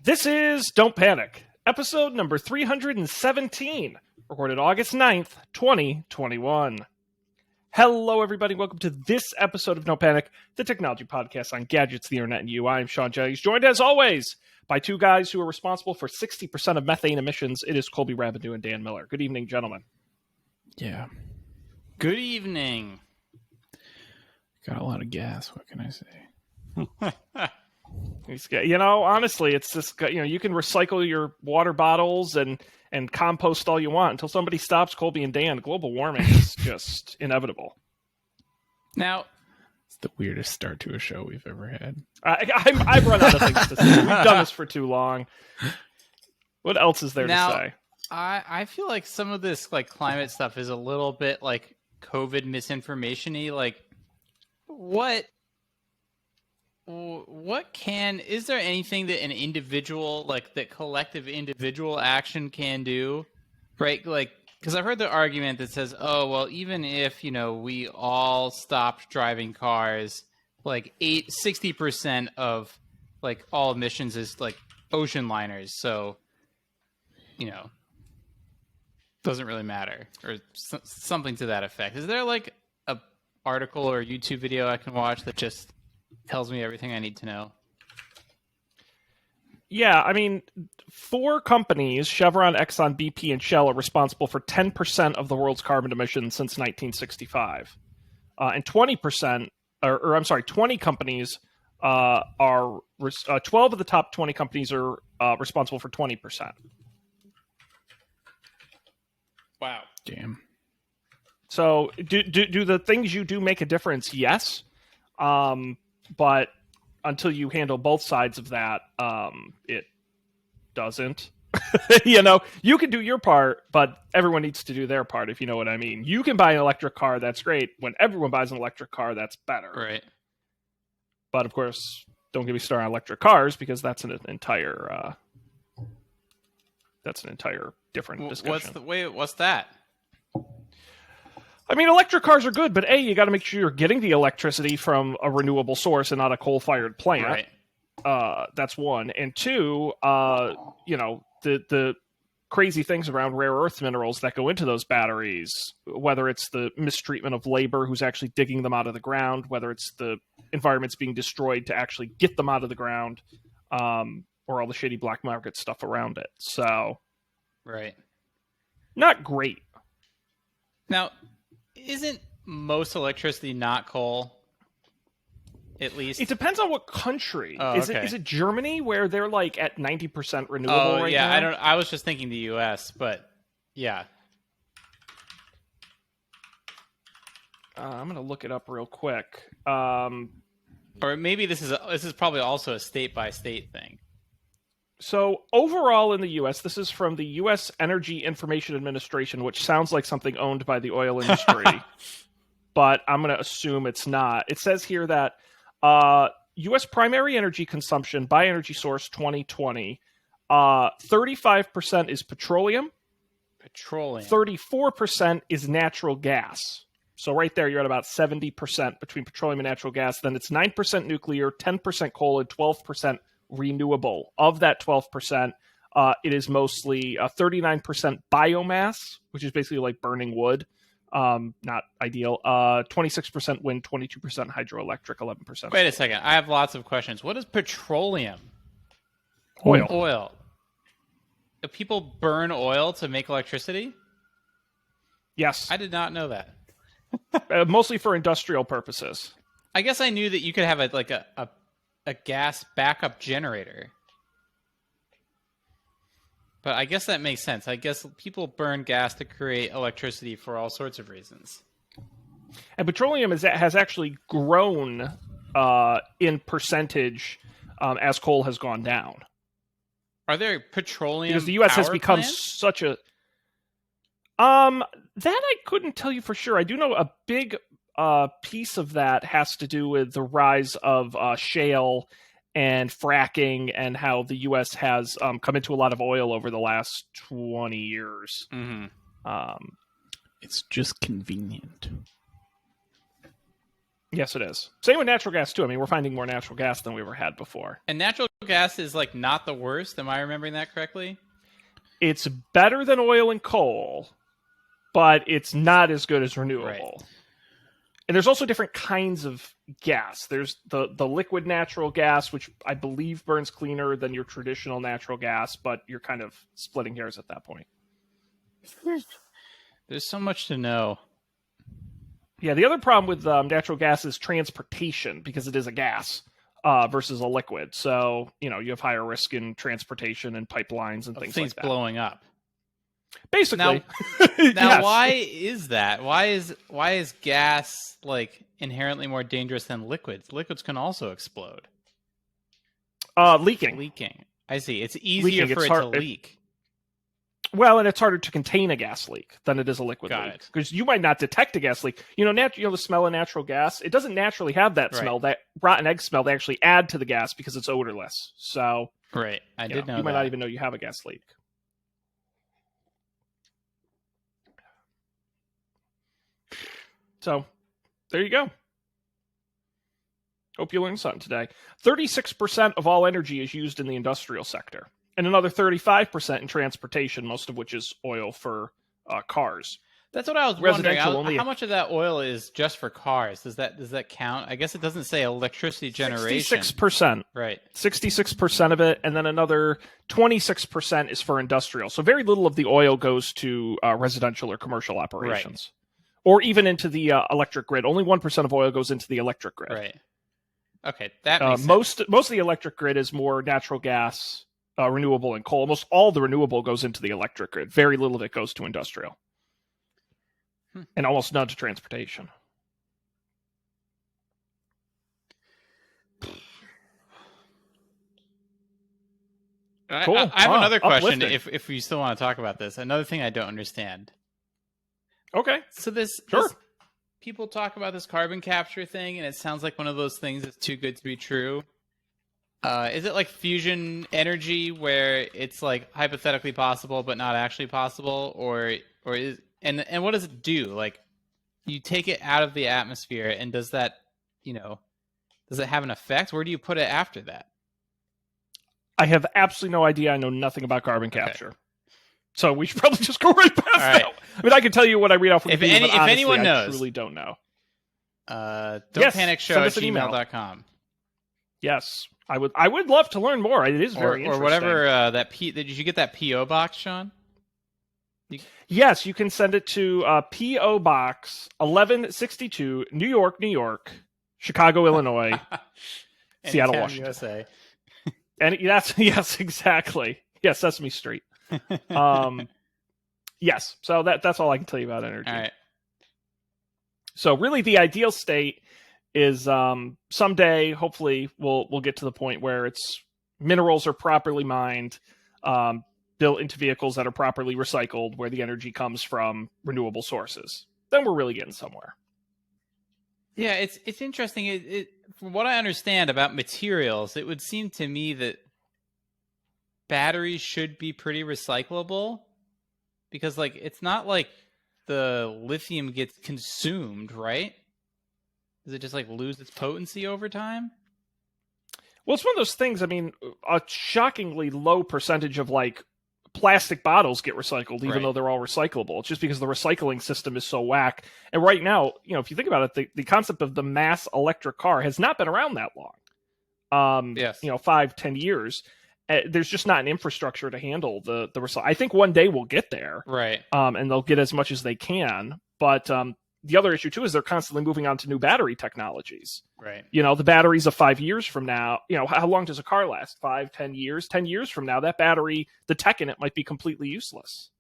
This is Don't Panic, episode number 317, recorded August 9th, 2021. Hello, everybody. Welcome to this episode of Don't Panic, the technology podcast on gadgets, the internet, and you. I am Sean Jennings, joined as always by two guys who are responsible for 60% of methane emissions. It is Colby Rabideau and Dan Miller. Good evening, gentlemen. Yeah. Good evening. Got a lot of gas. What can I say? You know, honestly, it's just, you can recycle your water bottles and compost all you want until somebody stops Colby and Dan. Global warming is just inevitable. Now, it's the weirdest start to a show we've ever had. I've run out of things to say. We've done this for too long. What else is there to say? I feel like some of this climate stuff is a little bit like COVID misinformation-y. Is there anything that an individual, that collective individual action can do, right? Because I've heard the argument that says, oh, well, even if, we all stopped driving cars, 60% of, all emissions is, ocean liners. So, doesn't really matter, or something to that effect. Is there, a article or YouTube video I can watch that just tells me everything I need to know? Yeah, I mean, 4 companies, Chevron, Exxon, BP, and Shell, are responsible for 10% of the world's carbon emissions since 1965. And 20 companies are 12 of the top 20 companies are responsible for 20%. Wow. Damn. So do the things you do make a difference? Yes. But until you handle both sides of that, it doesn't. You can do your part, but everyone needs to do their part, if you know what I mean. You can buy an electric car, that's great. When everyone buys an electric car, that's better. Right. But, of course, don't get me started on electric cars, because that's an entire different discussion. What's that? I mean, electric cars are good, but A, you got to make sure you're getting the electricity from a renewable source and not a coal-fired plant. Right. That's one. And two, the crazy things around rare earth minerals that go into those batteries, whether it's the mistreatment of labor who's actually digging them out of the ground, whether it's the environments being destroyed to actually get them out of the ground, or all the shady black market stuff around it. So, right. Not great. Now, isn't most electricity not coal? At least it depends on what country. Oh, is okay. it Germany where they're at 90% renewable right now? Yeah, I was just thinking the US, but yeah. I'm gonna look it up real quick. Or maybe this is probably also a state by state thing. So overall in the U.S., this is from the U.S. Energy Information Administration, which sounds like something owned by the oil industry, but I'm going to assume it's not. It says here that U.S. primary energy consumption by energy source 2020, 35% is petroleum. 34% is natural gas. So right there, you're at about 70% between petroleum and natural gas. Then it's 9% nuclear, 10% coal, and 12% renewable. Of that 12%, it is mostly 39% biomass, which is basically like burning wood. Not ideal. 26% wind, 22% hydroelectric, 11%. Wait a second. I have lots of questions. What is petroleum? Oil. Do people burn oil to make electricity? Yes. I did not know that. Mostly for industrial purposes. I guess I knew that you could have a gas backup generator. But I guess that makes sense. I guess people burn gas to create electricity for all sorts of reasons. And petroleum has actually grown in percentage as coal has gone down. Are there petroleum because the U.S. has become plants? such a... That I couldn't tell you for sure. I do know a big piece of that has to do with the rise of shale and fracking and how the U.S. has come into a lot of oil over the last 20 years. Mm-hmm. It's just convenient. Yes, it is. Same with natural gas too. I mean, we're finding more natural gas than we ever had before. And natural gas is like not the worst. Am I remembering that correctly? It's better than oil and coal, but it's not as good as renewable. Right. And there's also different kinds of gas. There's the liquid natural gas, which I believe burns cleaner than your traditional natural gas, but you're kind of splitting hairs at that point. There's so much to know. Yeah, the other problem with natural gas is transportation, because it is a gas versus a liquid. So, you have higher risk in transportation and pipelines and things like that. Blowing up. Basically. Now, Yes. why is that? Why is gas like inherently more dangerous than liquids? Liquids can also explode. Leaking. I see. It's easier for it to leak. Well, and it's harder to contain a gas leak than it is a liquid Got leak. it. Because you might not detect a gas leak. The smell of natural gas, it doesn't naturally have that smell, that rotten egg smell. They actually add to the gas because it's odorless. So, right. I did know you might that. not even know you have a gas leak. So, there you go. Hope you learned something today. 36% of all energy is used in the industrial sector, and another 35% in transportation, most of which is oil for cars. That's what I was wondering. Only How much of that oil is just for cars? Does that count? I guess it doesn't say electricity generation. 66%. Right. 66% of it, and then another 26% is for industrial. So very little of the oil goes to residential or commercial operations. Or even into the electric grid. Only 1% of oil goes into the electric grid. Right. Okay, that makes sense. Most of the electric grid is more natural gas, renewable, and coal. Almost all the renewable goes into the electric grid. Very little of it goes to industrial. And almost none to transportation. Cool. I have another question uplifting. if we still want to talk about this. Another thing I don't understand. Okay. So this people talk about this carbon capture thing, and it sounds like one of those things that's too good to be true. Is it like fusion energy, where it's like hypothetically possible but not actually possible, or is and what does it do? Like, you take it out of the atmosphere, and does that, does it have an effect? Where do you put it after that? I have absolutely no idea. I know nothing about carbon capture. Okay. So we should probably just go right past that. I mean, I can tell you what I read off Wikipedia, but honestly, anyone knows, I truly don't know. don'tpanicshow@gmail.com. Yes, I would love to learn more. It is very interesting. Or whatever did you get that P.O. box, Sean? Yes, you can send it to P.O. Box 1162, New York, Chicago, Illinois, Seattle, Washington, USA. And yes, exactly. Yes, Sesame Street. Yes, so that's all I can tell you about energy. All right. So really, the ideal state is someday, hopefully, we'll get to the point where it's minerals are properly mined, built into vehicles that are properly recycled, where the energy comes from renewable sources. Then we're really getting somewhere. Yeah, it's interesting. It from what I understand about materials, it would seem to me that batteries should be pretty recyclable, because like it's not like the lithium gets consumed, right? Does it just like lose its potency over time? Well, it's one of those things. I mean, a shockingly low percentage of like plastic bottles get recycled, even though they're all recyclable. It's just because the recycling system is so whack. And right now, if you think about it, the concept of the mass electric car has not been around that long. Yes. 5-10 years. There's just not an infrastructure to handle the recycling. I think one day we'll get there. Right. And they'll get as much as they can. But the other issue, too, is they're constantly moving on to new battery technologies. Right. The batteries of 5 years from now, how long does a car last? 5-10 years? 10 years from now, that battery, the tech in it might be completely useless.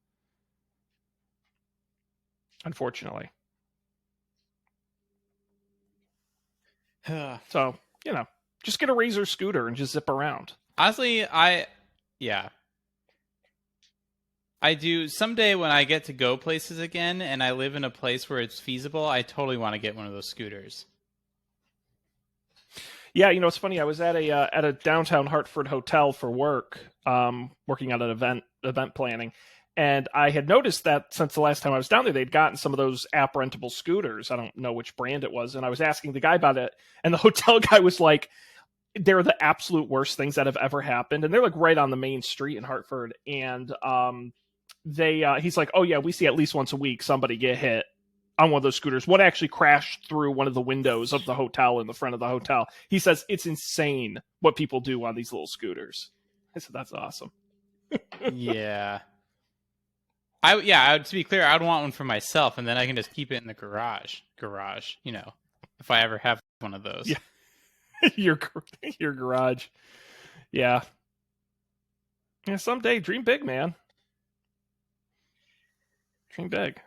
Unfortunately. So, just get a Razor scooter and just zip around. Honestly, I do. Someday when I get to go places again and I live in a place where it's feasible, I totally want to get one of those scooters. Yeah, it's funny. I was at a downtown Hartford hotel for work, working on an event planning, And I had noticed that since the last time I was down there, they'd gotten some of those app rentable scooters. I don't know which brand it was. And I was asking the guy about it. And the hotel guy was like, they're the absolute worst things that have ever happened. And they're like right on the main street in Hartford. And he's like, oh yeah, we see at least once a week somebody get hit on one of those scooters. One actually crashed through one of the windows of the hotel in the front of the hotel. He says it's insane what people do on these little scooters. I said, that's awesome. Yeah. To be clear, I'd want one for myself, and then I can just keep it in the garage, if I ever have one of those. Yeah. your garage. Yeah. Yeah, someday dream big, man. Dream big.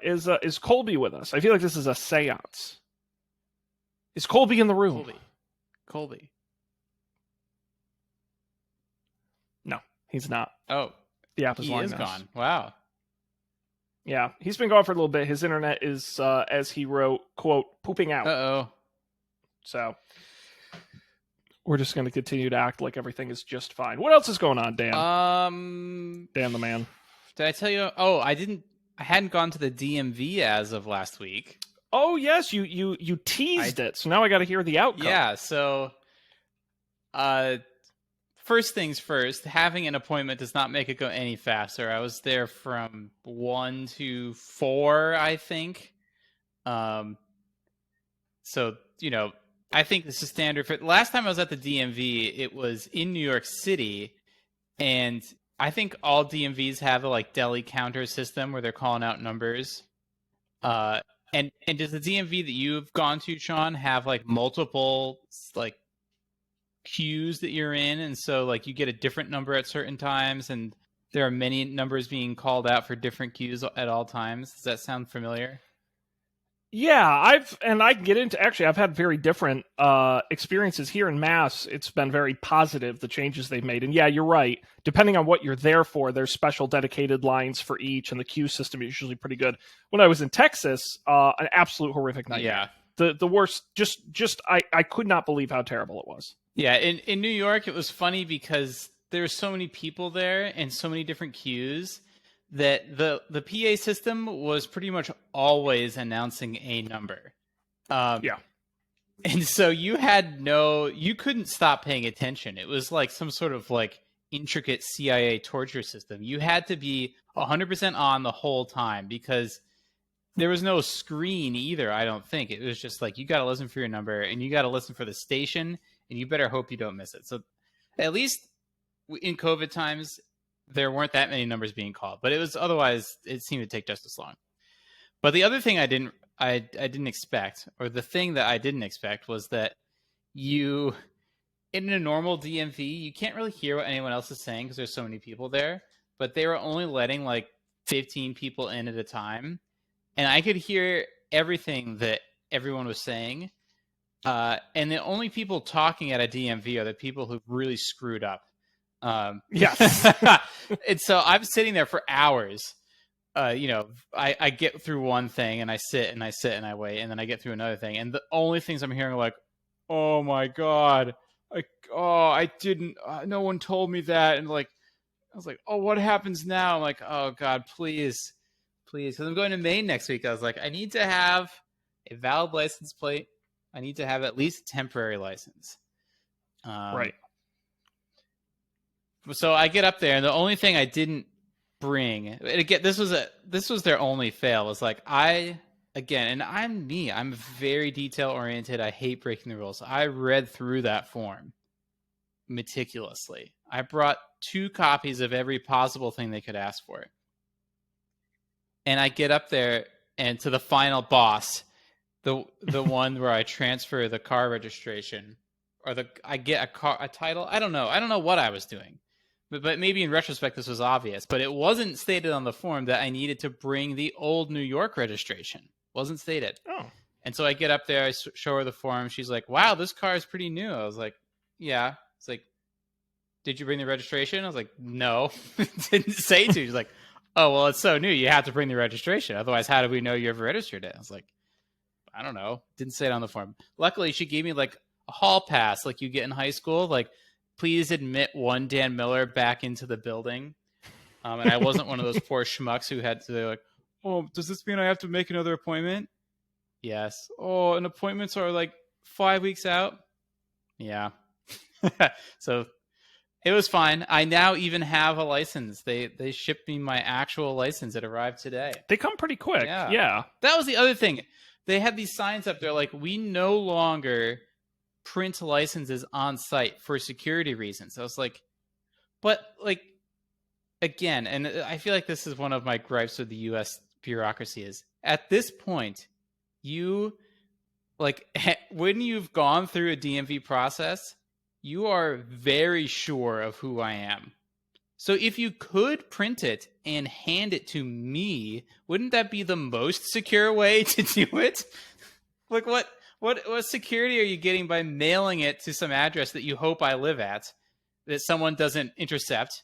Is Colby with us? I feel like this is a seance. Is Colby in the room? Colby. No, he's not. Oh, the app is he is gone. Wow. Yeah, he's been gone for a little bit. His internet is, as he wrote, quote, pooping out. Uh-oh. So we're just going to continue to act like everything is just fine. What else is going on, Dan? Dan the man. Did I tell you? Oh, I hadn't gone to the DMV as of last week. Oh yes, you teased it. So now I got to hear the outcome. Yeah. So, first things first. Having an appointment does not make it go any faster. I was there from 1 to 4, I think. So I think this is standard for. Last time I was at the DMV, it was in New York City, and I think all DMVs have a deli counter system where they're calling out numbers. And does the DMV that you've gone to, Sean, have multiple queues that you're in, and so you get a different number at certain times, and there are many numbers being called out for different queues at all times? Does that sound familiar? Yeah, I've had very different experiences here in Mass. It's been very positive, the changes they've made. And yeah, you're right. Depending on what you're there for, there's special dedicated lines for each, and the queue system is usually pretty good. When I was in Texas, an absolute horrific nightmare. Yeah. The worst, I could not believe how terrible it was. Yeah, in New York, it was funny because there's so many people there and so many different queues that the PA system was pretty much always announcing a number. Yeah. And so you couldn't stop paying attention. It was like some sort of intricate CIA torture system. You had to be 100% on the whole time because there was no screen either, I don't think. It was just you got to listen for your number, and you got to listen for the station, and you better hope you don't miss it. So at least in COVID times, there weren't that many numbers being called, but otherwise it seemed to take just as long. But the other thing I didn't expect, or the thing that I didn't expect, was that in a normal DMV, you can't really hear what anyone else is saying because there's so many people there, but they were only letting 15 people in at a time. And I could hear everything that everyone was saying. And the only people talking at a DMV are the people who really screwed up. Yes. And so I'm sitting there for hours. I get through one thing and I sit and I wait, and then I get through another thing. And the only things I'm hearing are oh my God, I didn't, no one told me that. And I was like, oh, what happens now? I'm like, oh God, please. Because I'm going to Maine next week. I was like, I need to have a valid license plate. I need to have at least a temporary license. Right. So I get up there, and the only thing I didn't bring, and again, this was their only fail, was and I'm me. I'm very detail oriented. I hate breaking the rules. I read through that form meticulously. I brought 2 copies of every possible thing they could ask for. And I get up there, and to the final boss, the one where I transfer the car registration, or I get a title. I don't know what I was doing, but maybe in retrospect this was obvious. But it wasn't stated on the form that I needed to bring the old New York registration. Wasn't stated. Oh. And so I get up there, I show her the form. She's like, "Wow, this car is pretty new." I was like, "Yeah." It's like, "Did you bring the registration?" I was like, "No." Didn't say to. She's like, "Oh, well, it's so new. You have to bring the registration. Otherwise, how do we know you ever registered it?" I was like, "I don't know." Didn't say it on the form. Luckily, she gave me a hall pass like you get in high school. Please admit one Dan Miller back into the building. And I wasn't one of those poor schmucks who had to like, oh, does this mean I have to make another appointment? Yes. Oh, and appointments are like 5 weeks out. Yeah. So it was fine. I now even have a license. They shipped me my actual license. It arrived today. They come pretty quick. Yeah. That was the other thing. They had these signs up there like, we no longer print licenses on site for security reasons. I was like, but like, again, and I feel like this is one of my gripes with the U.S. bureaucracy is at this point, you like when you've gone through a DMV process, you are very sure of who I am. So if you could print it and hand it to me, wouldn't that be the most secure way to do it? Like what security are you getting by mailing it to some address that you hope I live at that someone doesn't intercept?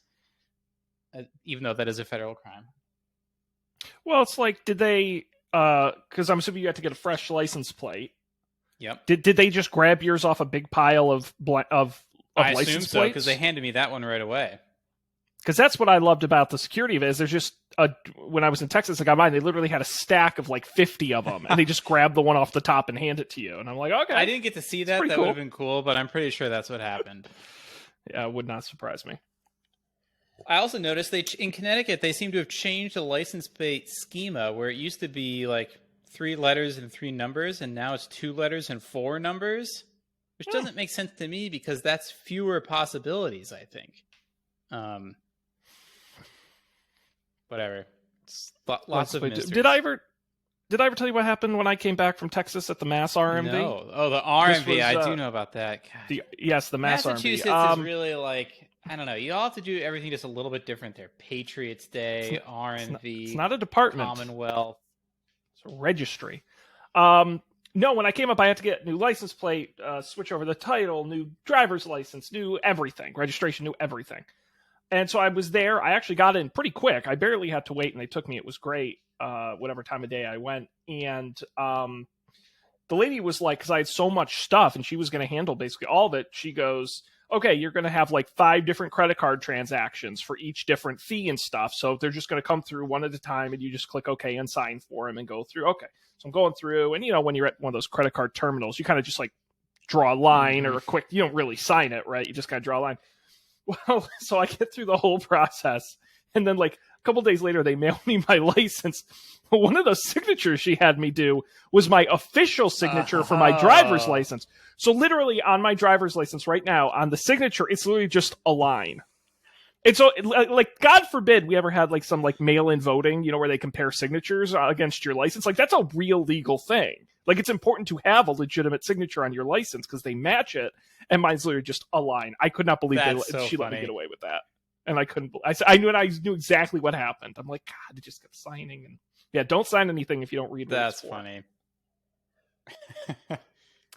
Even though that is a federal crime. Well, it's like, did they? Because I'm assuming you had to get a fresh license plate. Yep. Did they just grab yours off a big pile of I license assume so plates? because they handed me that one right away. Because that's what I loved about the security of it. Is there's just when I was in Texas, I got mine. They literally had a stack of like 50 of them, and they just grabbed the one off the top and hand it to you. And I'm like, okay. I didn't get to see that. That cool. would have been cool, but I'm pretty sure that's what happened. Yeah, it would not surprise me. I also noticed in Connecticut, they seem to have changed the license plate schema where it used to be like 3 letters and 3 numbers, and now it's 2 letters and 4 numbers, which doesn't make sense to me because that's fewer possibilities, I think. Whatever. It's lots of mysteries. Did I ever tell you what happened when I came back from Texas at the Mass RMV? No. Oh, the RMV. I do know about that. The Mass Massachusetts RMV. is really like, I don't know. You all have to do everything just a little bit different there. Patriots Day, RMV. It's not a department. Commonwealth. It's a registry. No, when I came up, I had to get new license plate, switch over the title, new driver's license, new everything, registration, new everything. And so I was there. I actually got in pretty quick. I barely had to wait, and they took me. It was great, whatever time of day I went. And the lady was like, because I had so much stuff, and she was going to handle basically all of it, she goes, okay, you're going to have like 5 different credit card transactions for each different fee and stuff. So they're just going to come through one at a time, and you just click OK and sign for them and go through. Okay. So I'm going through, and when you're at one of those credit card terminals, you kind of just like draw a line or a quick, you don't really sign it, right? You just kind of draw a line. Well, so I get through the whole process, and then like a couple days later, they mail me my license. One of those signatures she had me do was my official signature for my driver's license. So literally on my driver's license right now, on the signature, it's literally just a line. And so, like, God forbid we ever had like some like mail-in voting, where they compare signatures against your license. Like, that's a real legal thing. Like, it's important to have a legitimate signature on your license because they match it. And mine's literally just a line. I could not believe she let me get away with that. And I couldn't. I knew exactly what happened. I'm like, God, they just kept signing. And yeah, don't sign anything if you don't read. That's funny.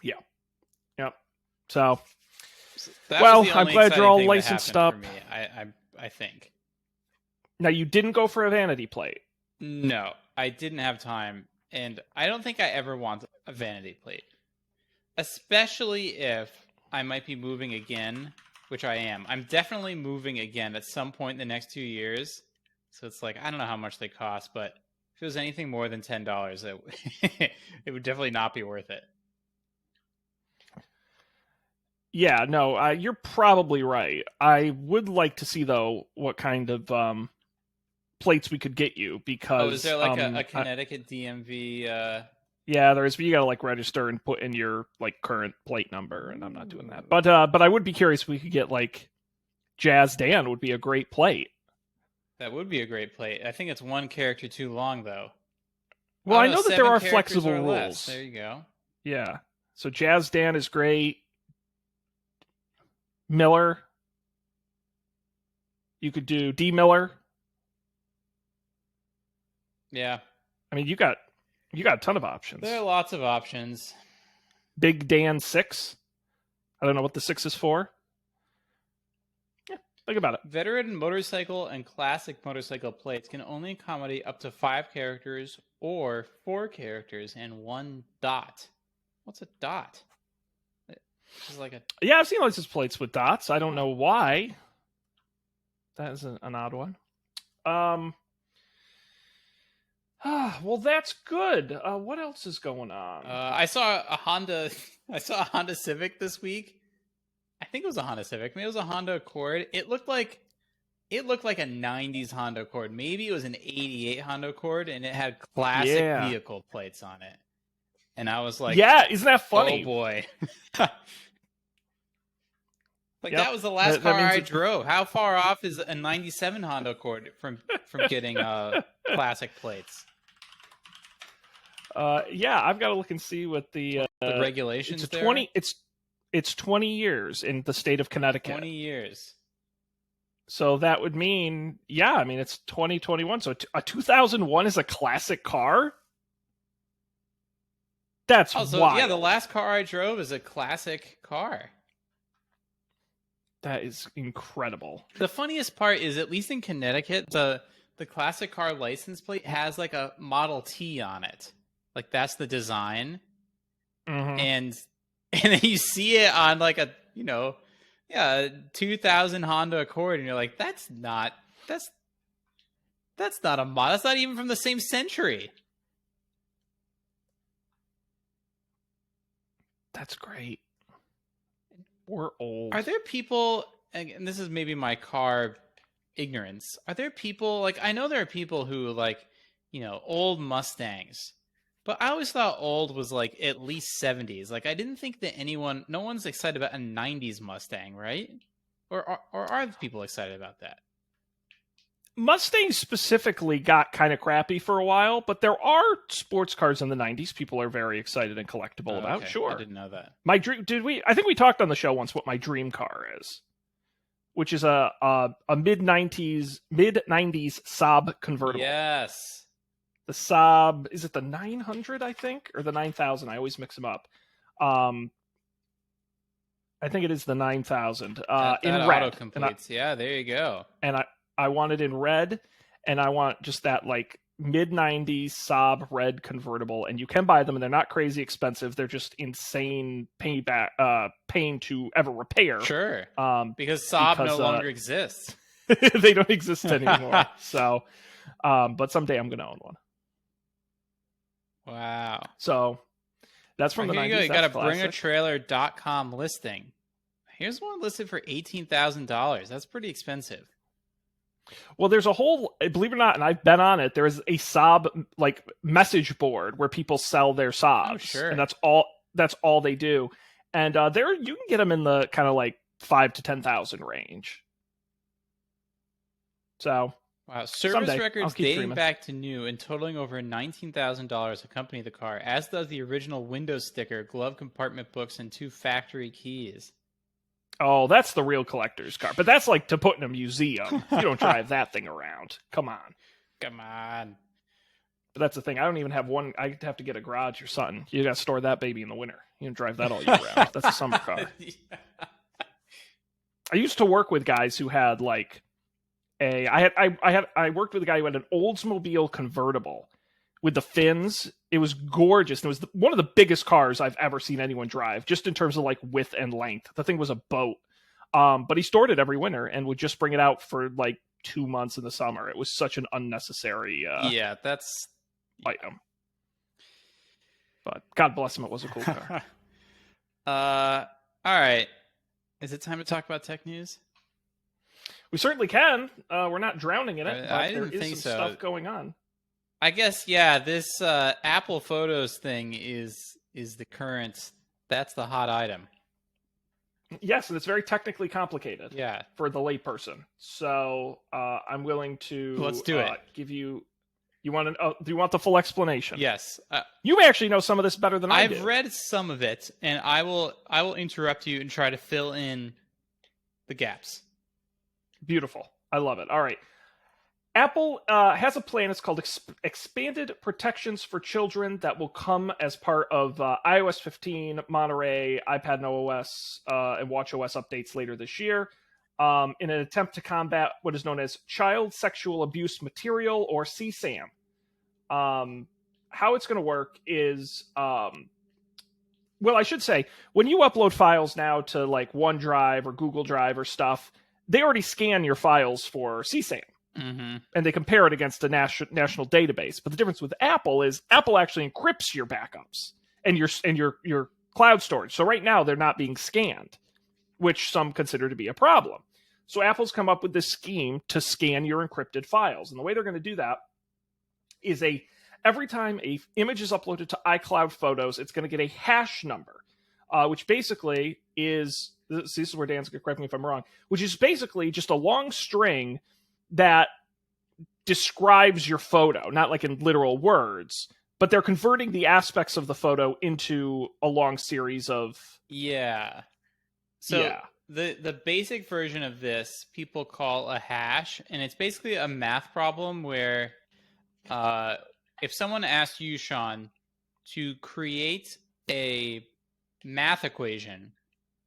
Yeah. Yep. So. I'm glad you're all licensed up. I think. Now, you didn't go for a vanity plate. No, I didn't have time, and I don't think I ever want a vanity plate, especially if I might be moving again, which I am. I'm definitely moving again at some point in the next 2 years. So it's like, I don't know how much they cost, but if it was anything more than $10, it would definitely not be worth it. Yeah, no, you're probably right. I would like to see, though, what kind of plates we could get you, because... is there like a Connecticut DMV... Yeah, there is, but you gotta like register and put in your like current plate number, and I'm not doing that. But I would be curious if we could get like Jazz Dan would be a great plate. That would be a great plate. I think it's 1 character too long, though. Well, I know that there are flexible rules. Less. There you go. Yeah. So Jazz Dan is great. Miller. You could do D Miller. Yeah. I mean, you got a ton of options. There are lots of options. Big Dan 6. I don't know what the 6 is for. Yeah, think about it. Veteran motorcycle and classic motorcycle plates can only accommodate up to 5 characters or 4 characters and 1 dot. What's a dot? It's like Yeah, I've seen license plates with dots. I don't know why. That is an odd one. Well, that's good. What else is going on? I saw a Honda. I saw a Honda Civic this week. I think it was a Honda Civic. Maybe it was a Honda Accord. It looked like a '90s Honda Accord. Maybe it was an '88 Honda Accord, and it had classic vehicle plates on it. And I was like, "Yeah, isn't that funny?" Oh boy! That was the last car I drove. How far off is a '97 Honda Accord from getting classic plates? Yeah, I've got to look and see what the regulations. It's 20. It's 20 years in the state of Connecticut. 20 years. So that would mean, yeah, I mean it's 2021. So a 2001 is a classic car. That's wild. Yeah, the last car I drove is a classic car. That is incredible. The funniest part is, at least in Connecticut, the classic car license plate has like a Model T on it. Like that's the design. Mm-hmm. And then you see it on like a 2000 Honda Accord, and you're like, that's not a model. That's not even from the same century. That's great. We're old. Are there people, and this is maybe my car ignorance, are there people, like, I know there are people who like, old Mustangs, but I always thought old was like at least 70s. Like, I didn't think that no one's excited about a 90s Mustang, right? Or are people excited about that? Mustangs specifically got kind of crappy for a while, but there are sports cars in the 90s people are very excited and collectible about. Okay. Sure. I didn't know that. My dream, I think we talked on the show once what my dream car is, which is a mid-90s Saab convertible. Yes. The Saab, is it the 900, I think, or the 9000? I always mix them up. I think it is the 9000 that in auto red. completes. Yeah, there you go. And I want it in red, and I want just that like mid-90s Saab red convertible, and you can buy them, and they're not crazy expensive. They're just insane pain to ever repair. Sure. Because Saab no longer exists. They don't exist anymore. So, but someday I'm going to own one. Wow. So that's from the 90s. You got a bringatrailer.com listing. Here's one listed for $18,000. That's pretty expensive. Well, there's a whole, believe it or not, and I've been on it, there is a Saab like message board where people sell their Saabs. Oh, sure. And that's all they do. And there you can get them in the kind of like 5,000 to 10,000 range. So wow, service someday, records dating back to new and totaling over $19,000 accompany the car, as does the original window sticker, glove compartment books, and 2 factory keys. Oh, that's the real collector's car. But that's like to put in a museum. You don't drive that thing around. Come on. But that's the thing. I don't even have one. I have to get a garage or something. You got to store that baby in the winter. You can drive that all year round. That's a summer car. Yeah. I used to work with guys who had like I worked with a guy who had an Oldsmobile convertible with the fins. It was gorgeous. It was one of the biggest cars I've ever seen anyone drive, just in terms of like width and length. The thing was a boat. But he stored it every winter and would just bring it out for like 2 months in the summer. It was such an unnecessary that's item. But God bless him, it was a cool car. All right. Is it time to talk about tech news? We certainly can. We're not drowning in it, but I there didn't is think some stuff going on. I guess, yeah, this Apple Photos thing is the current, that's the hot item. Yes, and it's very technically complicated. Yeah. For the layperson. So I'm willing to Let's do it. Give you. You want to? Do you want the full explanation? Yes. You may actually know some of this better than I do. I've read some of it, and I will interrupt you and try to fill in the gaps. Beautiful. I love it. All right. Apple has a plan. It's called Expanded Protections for Children that will come as part of iOS 15, Monterey, iPad and OS, and watchOS updates later this year in an attempt to combat what is known as child sexual abuse material, or CSAM. How it's going to work is, well, I should say, when you upload files now to like OneDrive or Google Drive or stuff, they already scan your files for CSAM. Mm-hmm. and they compare it against a national database. But the difference with Apple is Apple actually encrypts your backups and your cloud storage. So right now they're not being scanned, which some consider to be a problem. So Apple's come up with this scheme to scan your encrypted files, and the way they're going to do that is every time a image is uploaded to iCloud Photos, it's going to get a hash number, which basically is, this is where Dan's going to correct me if I'm wrong, which is basically just a long string that describes your photo, not like in literal words, but they're converting the aspects of the photo into a long series of... Yeah. So the basic version of this people call a hash, and it's basically a math problem where if someone asked you, Sean, to create a math equation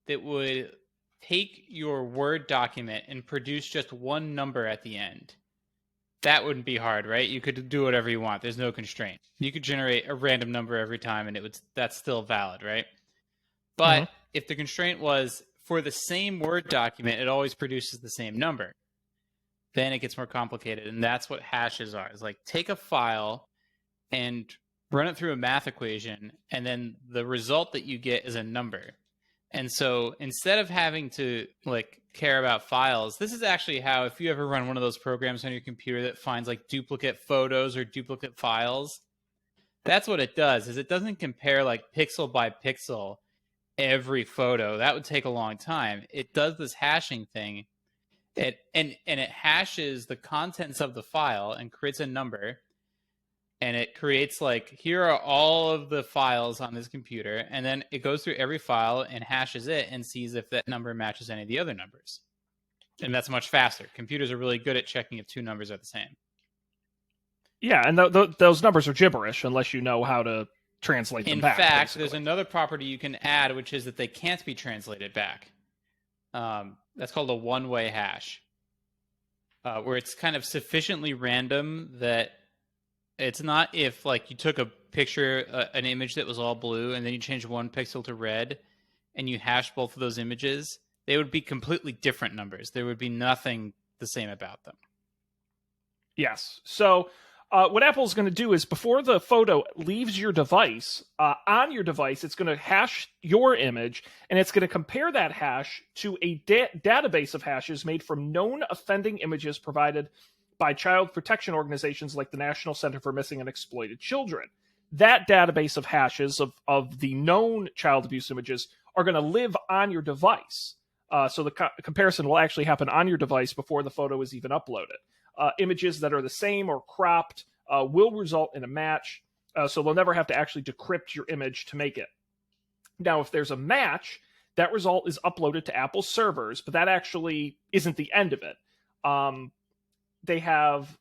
that would take your Word document and produce just one number at the end, that wouldn't be hard, right? You could do whatever you want. There's no constraint. You could generate a random number every time, and that's still valid, right? But if the constraint was for the same Word document, it always produces the same number, then it gets more complicated. And that's what hashes are. It's like take a file and run it through a math equation, and then the result that you get is a number. And so instead of having to like care about files, this is actually how, if you ever run one of those programs on your computer that finds like duplicate photos or duplicate files, that's what it does, is it doesn't compare like pixel by pixel every photo. That would take a long time. It does this hashing thing. And it hashes the contents of the file and creates a number. And it creates like, here are all of the files on this computer. And then it goes through every file and hashes it and sees if that number matches any of the other numbers. And that's much faster. Computers are really good at checking if two numbers are the same. Yeah, and those numbers are gibberish unless you know how to translate them back. In fact, basically. there's another property you can add, which is that they can't be translated back. That's called a one-way hash, where it's kind of sufficiently random that it's not if like you took a picture, an image that was all blue, and then you changed one pixel to red, and you hash both of those images, they would be completely different numbers. There would be nothing the same about them. Yes. So what Apple's going to do is before the photo leaves your device, on your device, it's going to hash your image, and it's going to compare that hash to a database of hashes made from known offending images provided by child protection organizations like the National Center for Missing and Exploited Children. That database of hashes of the known child abuse images are going to live on your device. So the comparison will actually happen on your device before the photo is even uploaded. Images that are the same or cropped will result in a match, so they'll never have to actually decrypt your image to make it. Now, if there's a match, that result is uploaded to Apple's servers, but that actually isn't the end of it. They have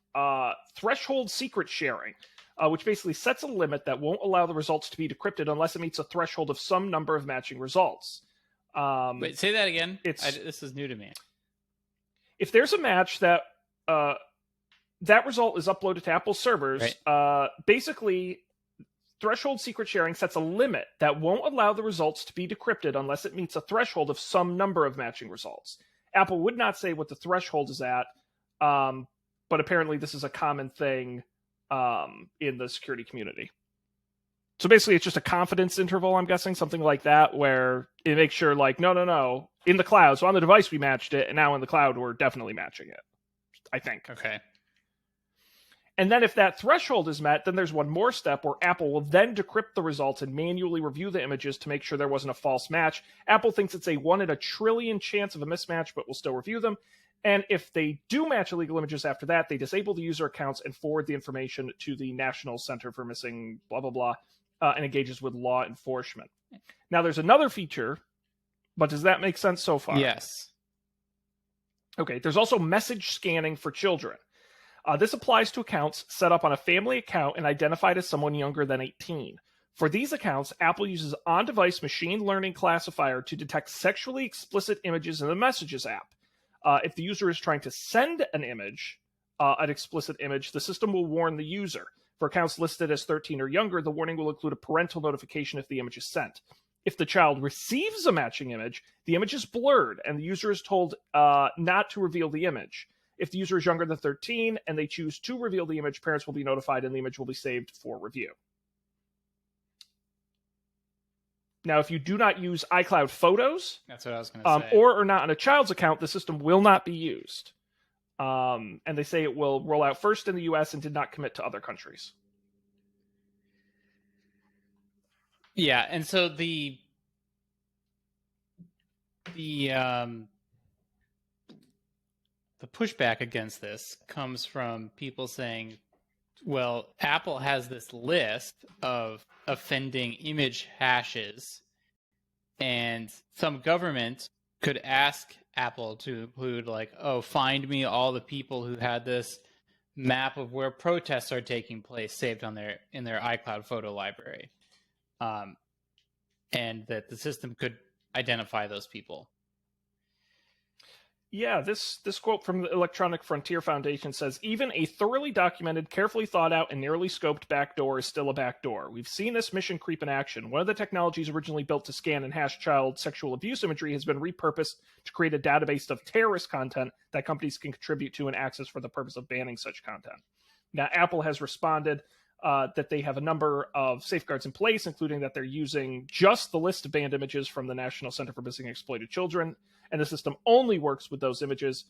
threshold secret sharing, which basically sets a limit that won't allow the results to be decrypted unless it meets a threshold of some number of matching results. Wait, say that again? This is new to me. If there's a match that that result is uploaded to Apple servers, right. Basically, threshold secret sharing sets a limit that won't allow the results to be decrypted unless it meets a threshold of some number of matching results. Apple would not say what the threshold is at, but apparently this is a common thing in the security community. So basically, it's just a confidence interval, I'm guessing, something like that, where it makes sure, like, no, in the cloud. So on the device, we matched it, and now in the cloud, we're definitely matching it, I think. Okay. And then if that threshold is met, then there's one more step where Apple will then decrypt the results and manually review the images to make sure there wasn't a false match. Apple thinks it's a 1 in a trillion chance of a mismatch, but will still review them. And if they do match illegal images after that, they disable the user accounts and forward the information to the National Center for Missing blah, blah, blah, and engages with law enforcement. Now, there's another feature, but does that make sense so far? Yes. Okay, there's also message scanning for children. This applies to accounts set up on a family account and identified as someone younger than 18. For these accounts, Apple uses on-device machine learning classifier to detect sexually explicit images in the Messages app. If the user is trying to send an image, an explicit image, the system will warn the user. For accounts listed as 13 or younger, the warning will include a parental notification if the image is sent. If the child receives a matching image, the image is blurred and the user is told not to reveal the image. If the user is younger than 13 and they choose to reveal the image, parents will be notified and the image will be saved for review. Now, if you do not use iCloud Photos, That's what I was going to say. or are not on a child's account, the system will not be used. And they say it will roll out first in the US and did not commit to other countries. Yeah, and so the pushback against this comes from people saying, well, Apple has this list of offending image hashes, and some government could ask Apple to include, like, oh, find me all the people who had this map of where protests are taking place saved on in their iCloud photo library, and that the system could identify those people. Yeah, this quote from the Electronic Frontier Foundation says, even a thoroughly documented, carefully thought out, and narrowly scoped backdoor is still a backdoor. We've seen this mission creep in action. One of the technologies originally built to scan and hash child sexual abuse imagery has been repurposed to create a database of terrorist content that companies can contribute to and access for the purpose of banning such content. Now, Apple has responded that they have a number of safeguards in place, including that they're using just the list of banned images from the National Center for Missing and Exploited Children, and the system only works with those images.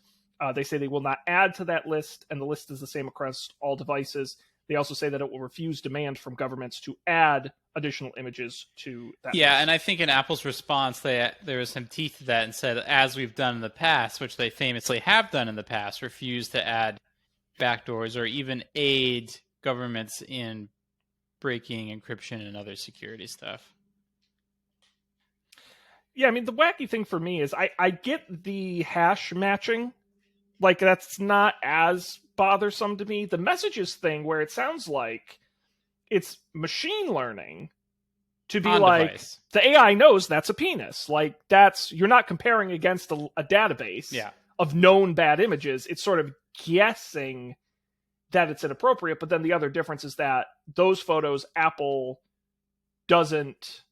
They say they will not add to that list, and the list is the same across all devices. They also say that it will refuse demand from governments to add additional images to that list. And I think in Apple's response, there was some teeth to that and said, as we've done in the past, which they famously have done in the past, refuse to add backdoors or even aid governments in breaking encryption and other security stuff. Yeah, I mean, the wacky thing for me is I get the hash matching. Like, that's not as bothersome to me. The messages thing, where it sounds like it's machine learning to be On like, device. the AI knows that's a penis. Like, you're not comparing against a database of known bad images. It's sort of guessing that it's inappropriate. But then the other difference is that those photos, Apple doesn't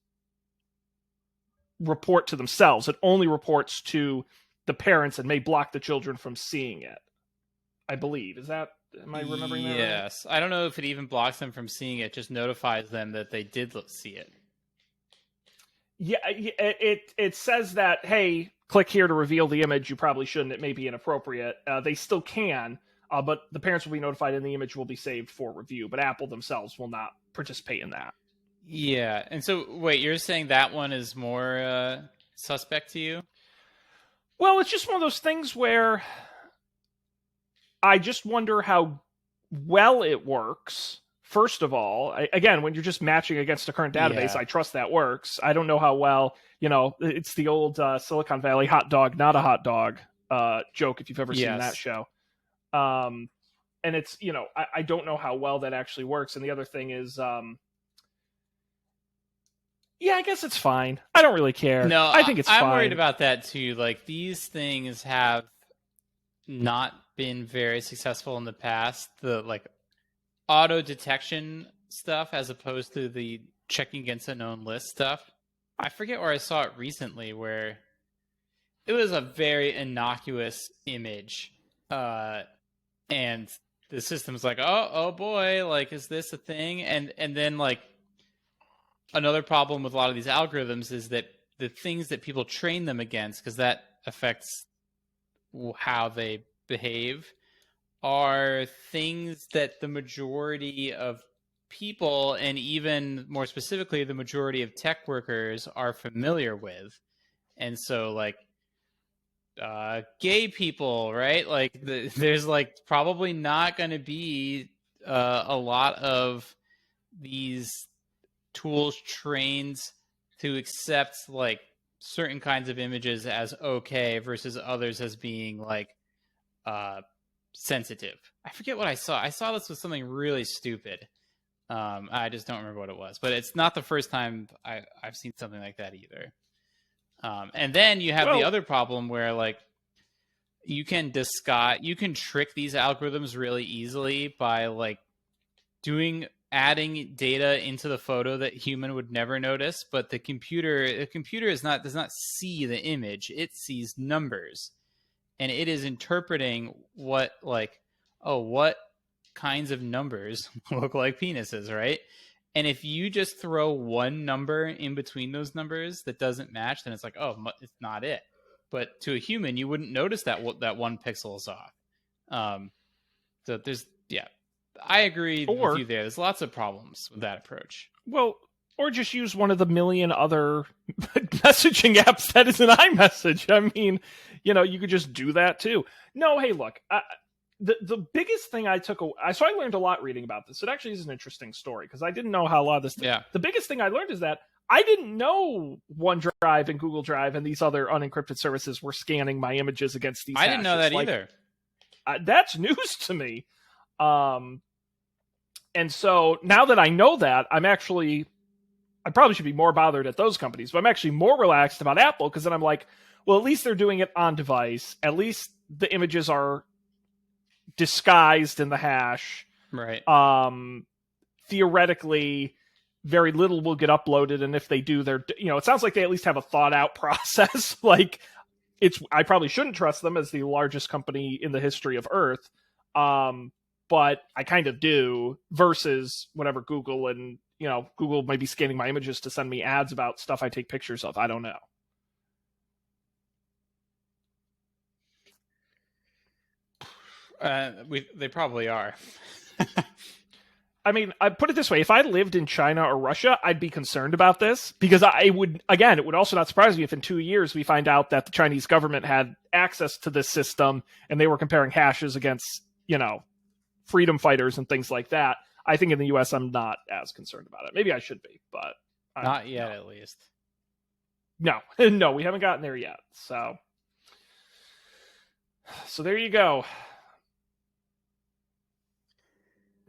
report to themselves. It only reports to the parents and may block the children from seeing it, I believe. Am I remembering that right? Yes. I don't know if it even blocks them from seeing it, just notifies them that they did see it. Yeah, it says that, hey, click here to reveal the image. You probably shouldn't. It may be inappropriate. They still can, but the parents will be notified and the image will be saved for review. But Apple themselves will not participate in that. Yeah, and so, wait, you're saying that one is more suspect to you? Well, it's just one of those things where I just wonder how well it works. First of all, again, when you're just matching against a current database, I trust that works. I don't know how well, it's the old Silicon Valley hot dog, not a hot dog joke, if you've ever seen that show. And it's, I don't know how well that actually works. And the other thing is, I guess it's fine. I don't really care. No, I think it's fine. I'm worried about that too. Like, these things have not been very successful in the past. The auto detection stuff, as opposed to the checking against a known list stuff. I forget where I saw it recently, where it was a very innocuous image, and the system's like, oh boy, like, is this a thing? And then another problem with a lot of these algorithms is that the things that people train them against, because that affects how they behave, are things that the majority of people, and even more specifically, the majority of tech workers, are familiar with. And so, gay people, right? There's probably not going to be a lot of these tools trained to accept certain kinds of images as okay versus others as being sensitive. I forget what I saw. I saw this with something really stupid. I just don't remember what it was, but it's not the first time I've seen something like that either. And then you have the other problem where you can trick these algorithms really easily by adding data into the photo that human would never notice, but the computer does not see the image. It sees numbers. and it is interpreting what kinds of numbers look like penises, right? And if you just throw one number in between those numbers that doesn't match, then it's like, oh, it's not it. But to a human, you wouldn't notice that one pixel is off. So I agree with you there. There's lots of problems with that approach. Well, or just use one of the million other messaging apps that is an iMessage. I mean, you could just do that too. No, hey, look, the biggest thing I took away, so I learned a lot reading about this. It actually is an interesting story because I didn't know how a lot of this. Yeah. The biggest thing I learned is that I didn't know OneDrive and Google Drive and these other unencrypted services were scanning my images against these. I didn't know that either. That's news to me. And so now that I know that, I probably should be more bothered at those companies, but I'm actually more relaxed about Apple because then I'm like, well, at least they're doing it on device. At least the images are disguised in the hash. Right. Theoretically, very little will get uploaded, and if they do, it sounds like they at least have a thought out process. Like, I probably shouldn't trust them as the largest company in the history of Earth. But I kind of do, versus whatever Google and, Google might be scanning my images to send me ads about stuff I take pictures of. I don't know. They probably are. I mean, I put it this way. If I lived in China or Russia, I'd be concerned about this because it would also not surprise me if in 2 years we find out that the Chinese government had access to this system and they were comparing hashes against, freedom fighters and things like that. I think in the US, I'm not as concerned about it. Maybe I should be, but not yet, at least. No, we haven't gotten there yet. So there you go.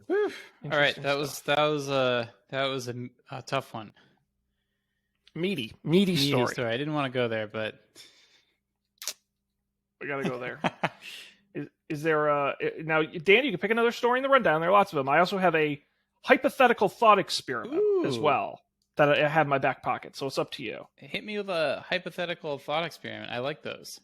All right, that was a tough one. Meaty story. I didn't want to go there, but we got to go there. Is there now, Dan? You can pick another story in the rundown. There are lots of them. I also have a hypothetical thought experiment as well that I have in my back pocket. So it's up to you. Hit me with a hypothetical thought experiment. I like those.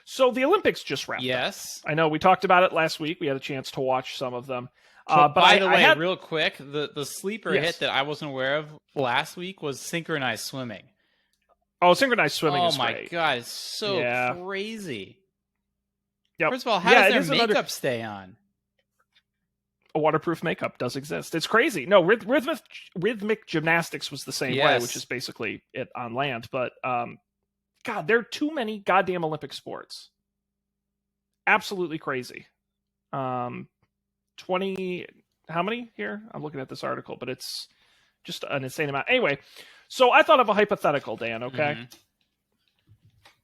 So the Olympics just wrapped up. Yes. I know we talked about it last week. We had a chance to watch some of them. But by the way, real quick, the sleeper hit that I wasn't aware of last week was synchronized swimming. Oh, synchronized swimming is great. Oh, my God. It's so crazy. Yep. First of all, how does their makeup stay on? A waterproof makeup does exist. It's crazy. No, rhythmic gymnastics was the same way, which is basically it on land. But, God, there are too many goddamn Olympic sports. Absolutely crazy. 20, how many here? I'm looking at this article, but it's just an insane amount. Anyway, so I thought of a hypothetical, Dan, okay? Mm-hmm.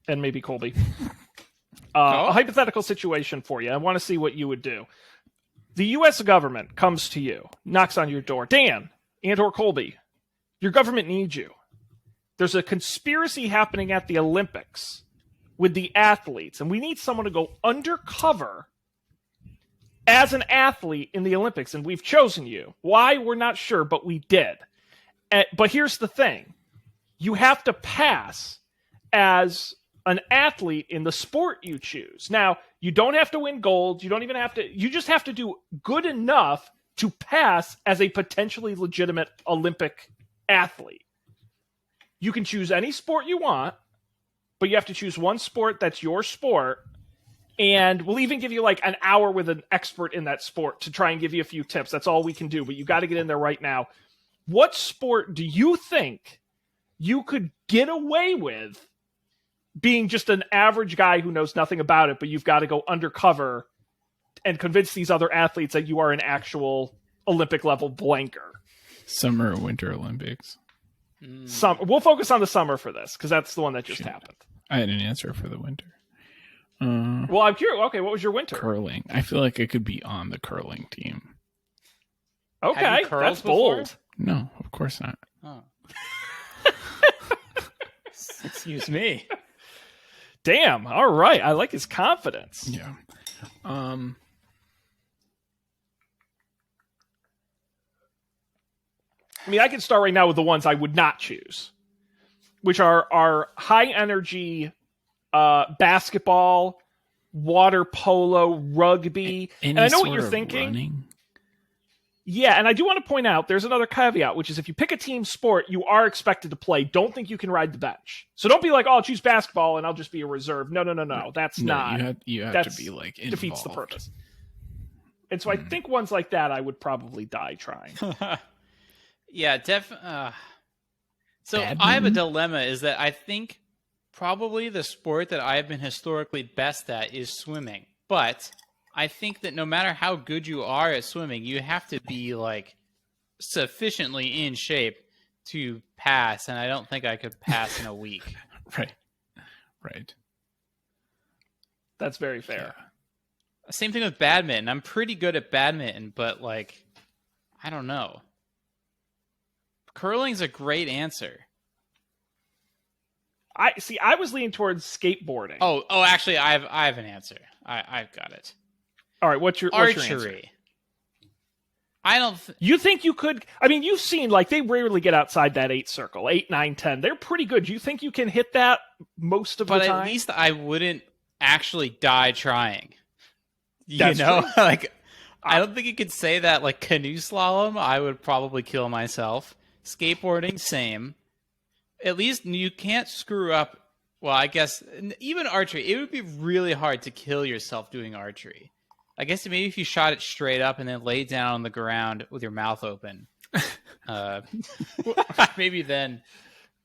And maybe Colby. A hypothetical situation for you. I want to see what you would do. The U.S. government comes to you, knocks on your door. Dan and or Colby, your government needs you. There's a conspiracy happening at the Olympics with the athletes, and we need someone to go undercover as an athlete in the Olympics, and we've chosen you. Why? We're not sure, but we did. But here's the thing. You have to pass as an athlete in the sport you choose. Now, you don't have to win gold. You don't even have to. You just have to do good enough to pass as a potentially legitimate Olympic athlete. You can choose any sport you want, but you have to choose one sport that's your sport. And we'll even give you like an hour with an expert in that sport to try and give you a few tips. That's all we can do, but you got to get in there right now. What sport do you think you could get away with being just an average guy who knows nothing about it, but you've got to go undercover and convince these other athletes that you are an actual Olympic level blanker? Summer or Winter Olympics? We'll focus on the summer for this because that's the one that just happened. I had an answer for the winter. Well, I'm curious. Okay, what was your winter? Curling. I feel like I could be on the curling team. Okay, that's bold. No, of course not. Oh. Excuse me. Damn. All right. I like his confidence. Yeah. I mean, I can start right now with the ones I would not choose, which are high energy basketball, water polo, rugby. Any And I know what sort you're of thinking. running? Yeah, and I do want to point out there's another caveat, which is if you pick a team sport, you are expected to play. Don't think you can ride the bench. So don't be like, oh, I'll choose basketball and I'll just be a reserve. No. That's No, not. you have That's to be like defeats the involved. purpose. And so I think ones like that, I would probably die trying. Yeah, So I have a Badminton? dilemma is that I think probably the sport that I have been historically best at is swimming. But I think that no matter how good you are at swimming, you have to be like sufficiently in shape to pass, and I don't think I could pass in a week. Right. That's very fair. Same thing with badminton. I'm pretty good at badminton, but like, I don't know. Curling's a great answer. I was leaning towards skateboarding. Oh, actually, I have an answer. I've got it. All right, what's your Archery. answer? I don't. You think you could? I mean, you've seen like they rarely get outside that 8 circle, 8, 9, 10. They're pretty good. You think you can hit that most of the time? But at least I wouldn't actually die trying. That's you know, true. like I don't think you could say that. Like canoe slalom, I would probably kill myself. Skateboarding, same. At least you can't screw up. Well, I guess even archery, it would be really hard to kill yourself doing archery. I guess maybe if you shot it straight up and then laid down on the ground with your mouth open, maybe then.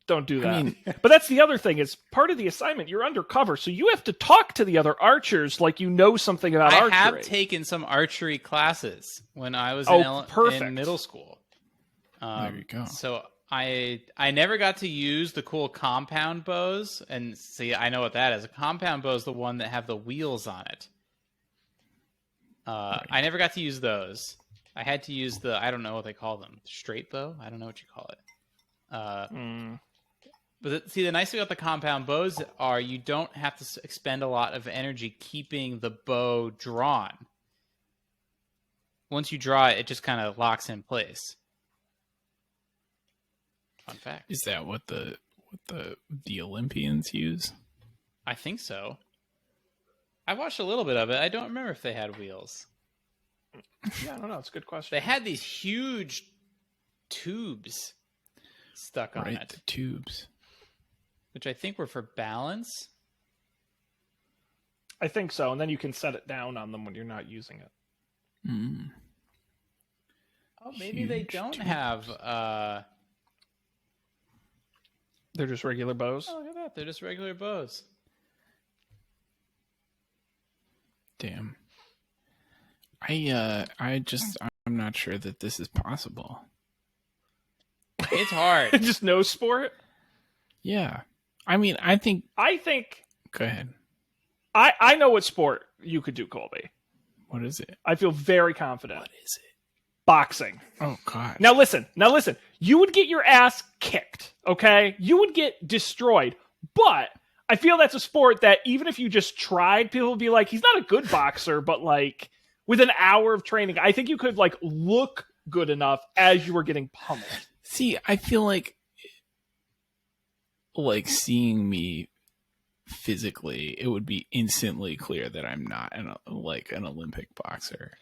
Don't do that. I mean, but that's the other thing. Is part of the assignment. You're undercover, so you have to talk to the other archers like you know something about I archery. have taken some archery classes when I was perfect. in middle school. There you go. So I never got to use the cool compound bows. And see, I know what that is. A compound bow is the one that have the wheels on it. I never got to use those. I had to use the, I don't know what they call them. Straight bow? I don't know what you call it. But see, the nice thing about the compound bows are you don't have to expend a lot of energy keeping the bow drawn. Once you draw it, it just kind of locks in place. Fun fact. Is that what the Olympians use? I think so. I watched a little bit of it. I don't remember if they had wheels. Yeah, I don't know. It's a good question. They had these huge tubes stuck on Right, it, the tubes. which I think were for balance. I think so, and then you can set it down on them when you're not using it. Mm. Oh, maybe they Huge don't tube. have. They're just regular bows. Oh, look at that! They're just regular bows. Damn. I'm not sure that this is possible. It's hard. Just no sport. Yeah. I mean, I think. Go ahead. I know what sport you could do, Colby. What is it? I feel very confident. What is it? Boxing. Oh, God. Now listen. You would get your ass kicked, okay? You would get destroyed. But I feel that's a sport that even if you just tried, people would be like, he's not a good boxer, but like with an hour of training, I think you could like look good enough as you were getting pummeled. See, I feel like seeing me physically, it would be instantly clear that I'm not an Olympic boxer.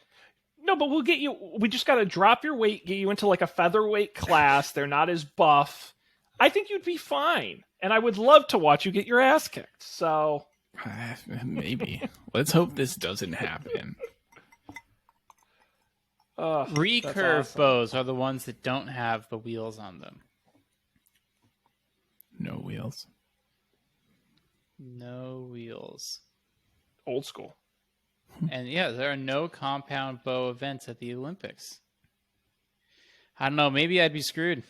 No, but we'll get you. We just got to drop your weight, get you into like a featherweight class. They're not as buff. I think you'd be fine. And I would love to watch you get your ass kicked. So Maybe. Let's hope this doesn't happen. Recurve awesome. bows are the ones that don't have the wheels on them. No wheels. No wheels. Old school. And yeah, there are no compound bow events at the Olympics. I don't know. Maybe I'd be screwed.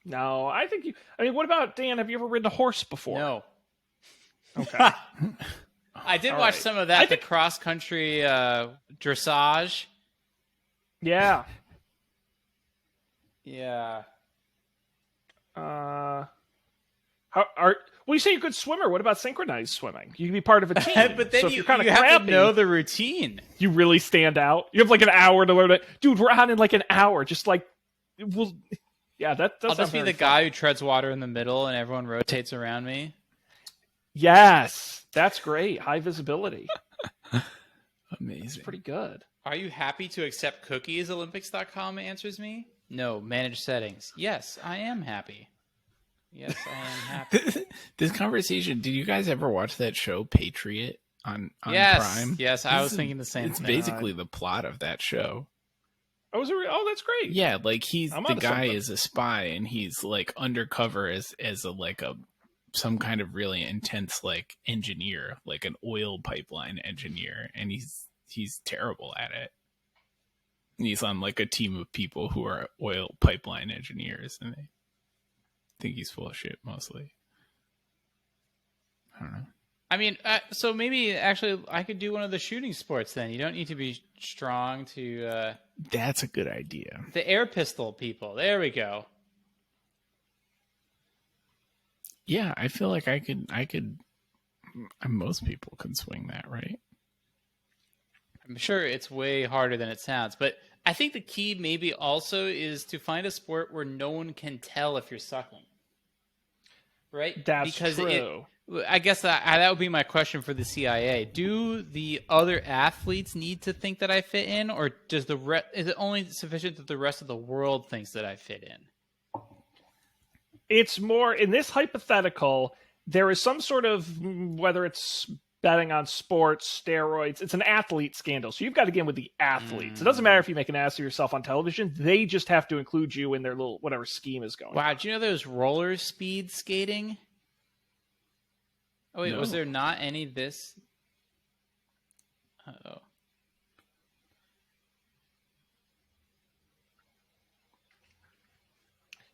No, I think you. I mean, what about Dan? Have you ever ridden a horse before? No. Okay. I did All watch right. some of that, the cross-country dressage. Yeah. Yeah. Well, you say you're a good swimmer. What about synchronized swimming? You can be part of a team. But then so if you, you're kind of you have crappy, to know the routine. you really stand out. You have like an hour to learn it. Dude, we're on in like an hour. Just like, yeah, that does I'll just be the guy who treads water in the middle and everyone rotates around me. Yes, that's great. High visibility. Amazing. It's pretty good. Are you happy to accept cookies? Olympics.com answers me. No, manage settings. Yes, I am happy. Yes, I am happy. This conversation, did you guys ever watch that show Patriot on Yes, Prime? yes, I was thinking the same It's thing. basically the plot of that show. Oh, that's great. Yeah, like I'm the onto guy something. is a spy and he's like undercover as some kind of really intense like engineer, like an oil pipeline engineer, and he's terrible at it. And he's on like a team of people who are oil pipeline engineers, and they think he's full of shit mostly. I don't know. I mean, so maybe actually I could do one of the shooting sports then. You don't need to be strong to... That's a good idea. The air pistol people. There we go. Yeah, I feel like I could. Most people can swing that, right? I'm sure it's way harder than it sounds, but I think the key maybe also is to find a sport where no one can tell if you're sucking. Right? That's true. I guess that would be my question for the CIA. Do the other athletes need to think that I fit in, or is it only sufficient that the rest of the world thinks that I fit in? It's more, in this hypothetical, there is some sort of, whether it's betting on sports, steroids, it's an athlete scandal. So you've got to get in with the athletes. It doesn't matter if you make an ass of yourself on television. They just have to include you in their little, whatever scheme is going on. Wow, do you know there's roller speed skating? Oh, wait, No. Was there not any this? Uh-oh.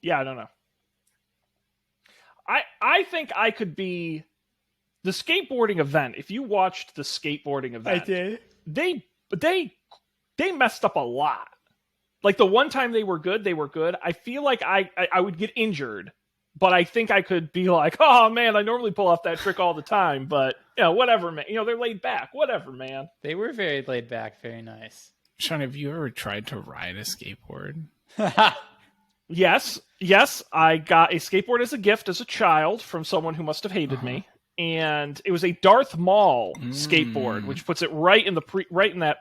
Yeah, I don't know. I think I could be the skateboarding event. If you watched the skateboarding event, I did. They messed up a lot. Like the one time they were good. I feel like I would get injured, but I think I could be like, oh man, I normally pull off that trick all the time, but whatever, man. They're laid back. Whatever, man. They were very laid back, very nice. Sean, have you ever tried to ride a skateboard? Yes, I got a skateboard as a gift as a child from someone who must have hated me, and it was a Darth Maul skateboard, which puts it right in that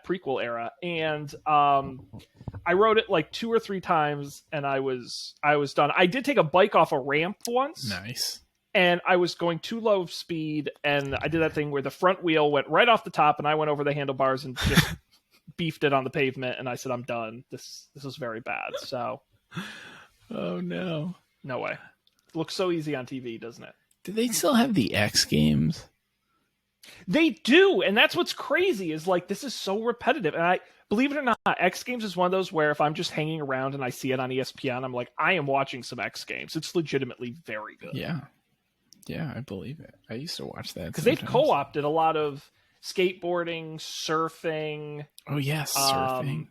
prequel era. And I rode it like 2 or 3 times, and I was done. I did take a bike off a ramp once. Nice. And I was going too low of speed, and I did that thing where the front wheel went right off the top, and I went over the handlebars and just beefed it on the pavement. And I said, "I'm done. This is very bad." So. Oh no. No way. It looks so easy on TV, doesn't it? Do they still have the X Games? They do, and that's what's crazy is like this is so repetitive. And I believe it or not, X Games is one of those where if I'm just hanging around and I see it on ESPN, I'm like, I am watching some X Games. It's legitimately very good. Yeah. Yeah, I believe it. I used to watch that. Because they've co-opted a lot of skateboarding, surfing. Oh yes, surfing.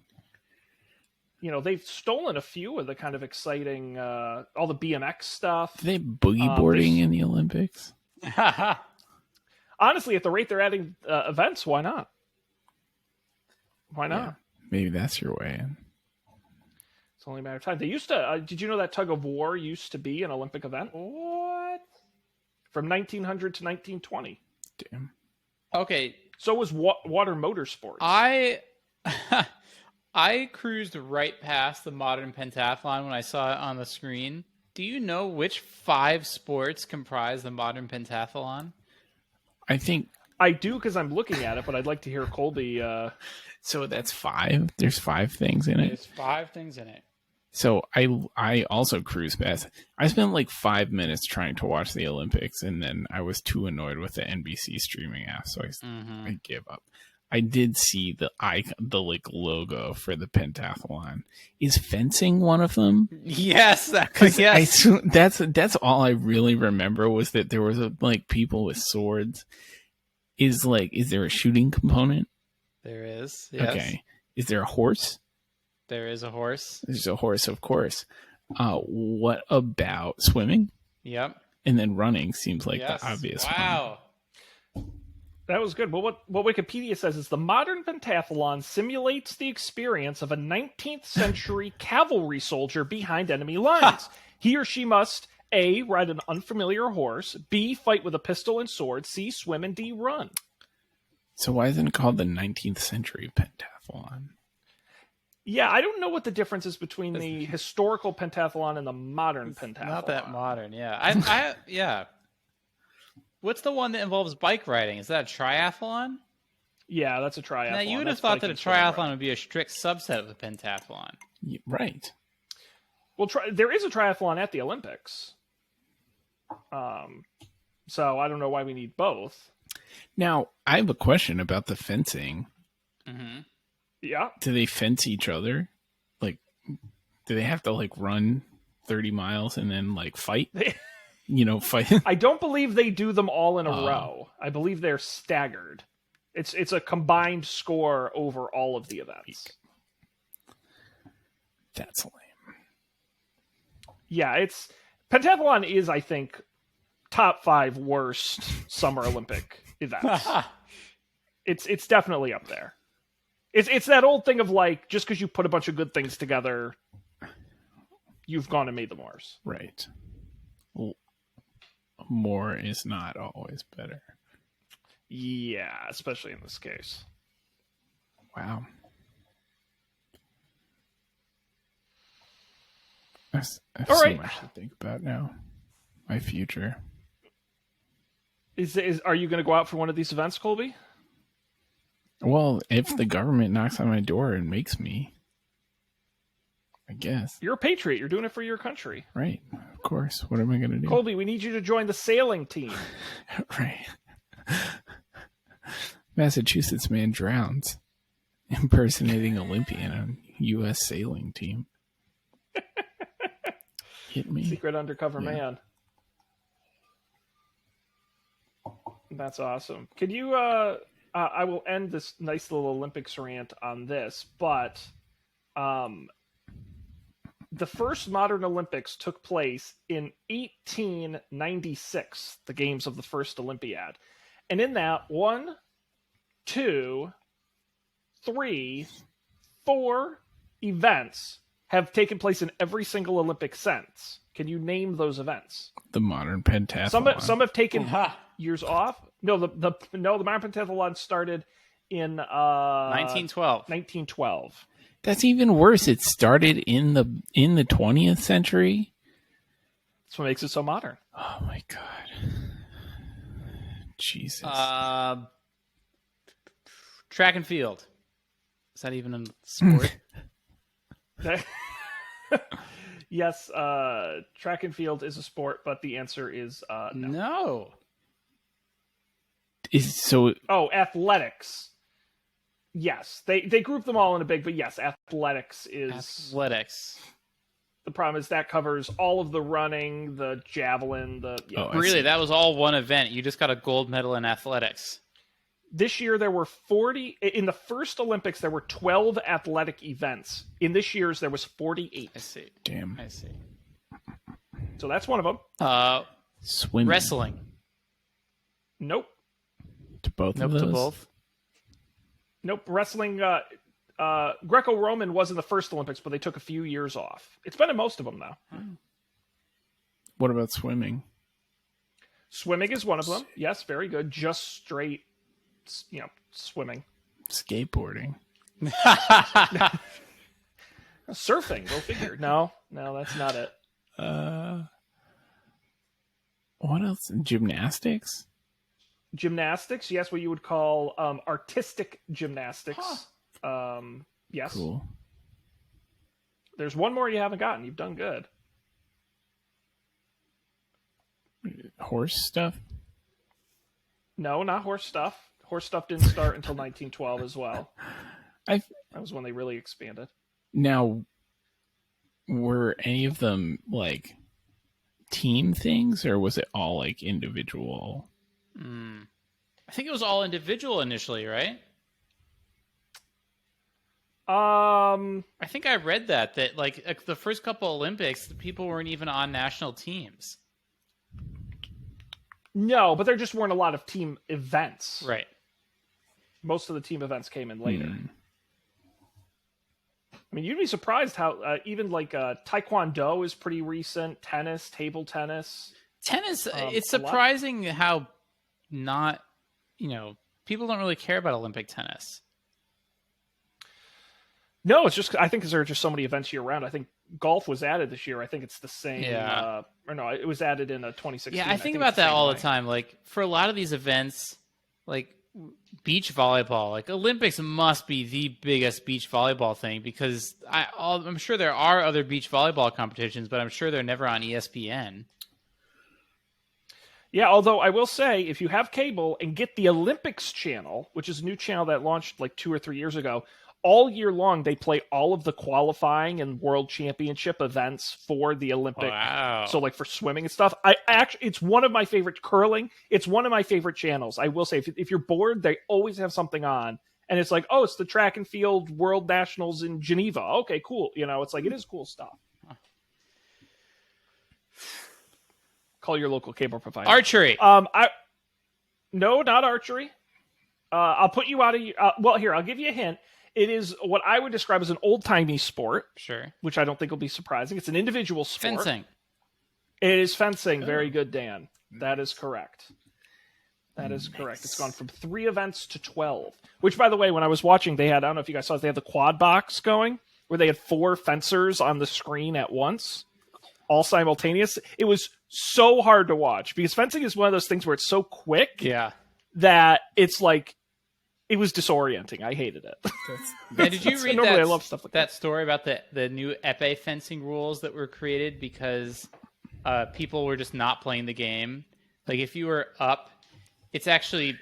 They've stolen a few of the kind of exciting, all the BMX stuff. Do they boogie boarding in the Olympics? Honestly, at the rate they're adding events, why not? Why not? Yeah, maybe that's your way in. It's only a matter of time. They used to. Did you know that tug of war used to be an Olympic event? What? From 1900 to 1920. Damn. Okay. So was water motorsports. I cruised right past the modern pentathlon when I saw it on the screen. Do you know which 5 sports comprise the modern pentathlon? I think I do because I'm looking at it, but I'd like to hear Colby. So that's 5. There's 5 things in it. There's 5 things in it. So I also cruised past. I spent like 5 minutes trying to watch the Olympics, and then I was too annoyed with the NBC streaming app, so I gave up. I did see the like logo for the pentathlon. Is fencing one of them? Yes, yes. That's all I really remember was that there was like people with swords. Is there a shooting component? There is. Yes. Okay. Is there a horse? There is a horse. There's a horse, of course. What about swimming? Yep. And then running seems like the obvious one. Wow. That was good. Well, what Wikipedia says is the modern pentathlon simulates the experience of a 19th century cavalry soldier behind enemy lines. He or she must, A, ride an unfamiliar horse. B, fight with a pistol and sword. C, swim. And D, run. So why isn't it called the 19th century pentathlon? Yeah, I don't know what the difference is between the historical pentathlon and the modern pentathlon. Not that modern, yeah. Yeah. What's the one that involves bike riding? Is that a triathlon? Yeah, that's a triathlon. Now, you would have That's thought that a biking, swimming, triathlon running. would be a strict subset of the pentathlon. Right. Well, there is a triathlon at the Olympics. So I don't know why we need both. Now, I have a question about the fencing. Mm-hmm. Yeah. Do they fence each other? Like, do they have to, like, run 30 miles and then, like, fight? Fight? I don't believe they do them all in a Oh. row. I believe they're staggered. It's a combined score over all of the events. That's lame. Yeah, pentathlon is, I think, top 5 worst Summer Olympic events. It's definitely up there. It's that old thing of, like, just because you put a bunch of good things together, you've gone and made them worse. Right. Well, more is not always better. Yeah, especially in this case. Wow. I have All so right. much to think about now. My future. Are you going to go out for one of these events, Colby? Well, if the government knocks on my door and makes me, I guess. You're a patriot. You're doing it for your country. Right. Of course. What am I going to do? Colby, we need you to join the sailing team. Right. Massachusetts man drowns impersonating Olympian on U.S. sailing team. Hit me. Secret undercover Yeah. man. That's awesome. Could you I will end this nice little Olympics rant on this, but the first modern Olympics took place in 1896, the games of the first Olympiad. And in that, 1, 2, 3, 4 events have taken place in every single Olympic since. Can you name those events? The modern pentathlon. Some have taken years off. No, the modern pentathlon started in 1912. 1912. That's even worse. It started in the 20th century. That's what makes it so modern. Oh my god. Jesus. Track and field. Is that even a sport? Yes, track and field is a sport, but the answer is no. No. Oh, athletics. Yes, they group them all in a big, but yes, athletics is Athletics. the problem. Is that covers all of the running, the javelin, Oh, I Really, see. that was all one event. You just got a gold medal in athletics. This year there were 40 in the first Olympics. There were 12 athletic events. In this year's there was 48. I see. Damn. I see. So that's one of them. Swimming. Wrestling. Nope. To both Nope of those? to both. Nope. Wrestling. Greco-Roman was in the first Olympics, but they took a few years off. It's been in most of them now. What about swimming? Swimming is one of them. Yes, very good. Just straight, swimming. Skateboarding. Surfing. Go figure. No, that's not it. What else? Gymnastics? Gymnastics. Yes, what you would call artistic gymnastics. Yes. Cool. There's one more you haven't gotten. You've done good. Horse stuff? No, not horse stuff. Horse stuff didn't start until 1912 as well. That was when they really expanded. Now, were any of them like team things, or was it all like individual? I think it was all individual initially, right? Um, I think I read that like the first couple Olympics, the people weren't even on national teams. no, but there just weren't a lot of team events. Right. Most of the team events came in later. I mean, you'd be surprised how even like taekwondo is pretty recent. Tennis, table tennis. Tennis, it's a lot. surprising how not, people don't really care about Olympic tennis. No, it's just I think because there are just so many events year round. I think golf was added this year. I think it's the same. Yeah. Or no, it was added in 2016. Yeah, I think about that all the time. Like for a lot of these events, like beach volleyball, like Olympics must be the biggest beach volleyball thing because I'm sure there are other beach volleyball competitions, but I'm sure they're never on ESPN. Yeah, although I will say, if you have cable and get the Olympics channel, which is a new channel that launched like 2 or 3 years ago, all year long they play all of the qualifying and world championship events for the Olympic. Wow. So like for swimming and stuff. It's one of my favorite curling. It's one of my favorite channels. I will say, if you're bored, they always have something on, and it's like, oh, it's the track and field world nationals in Geneva. Okay, cool. It's like it is cool stuff. Call your local cable provider. Archery. No, not archery. I'll put you out of. Well, here I'll give you a hint. It is what I would describe as an old-timey sport. Sure. Which I don't think will be surprising. It's an individual sport. Fencing. It is fencing. Oh. Very good, Dan. That is correct. That is correct. It's gone from 3 events to 12. Which, by the way, when I was watching, I don't know if you guys saw this, they had the quad box going, where they had 4 fencers on the screen at once, all simultaneous. It was so hard to watch, because fencing is one of those things where it's so quick that it's like, it was disorienting. I hated it. Now, did you read I love stuff like that story about the new épée fencing rules that were created because people were just not playing the game? Like if you were up, it's actually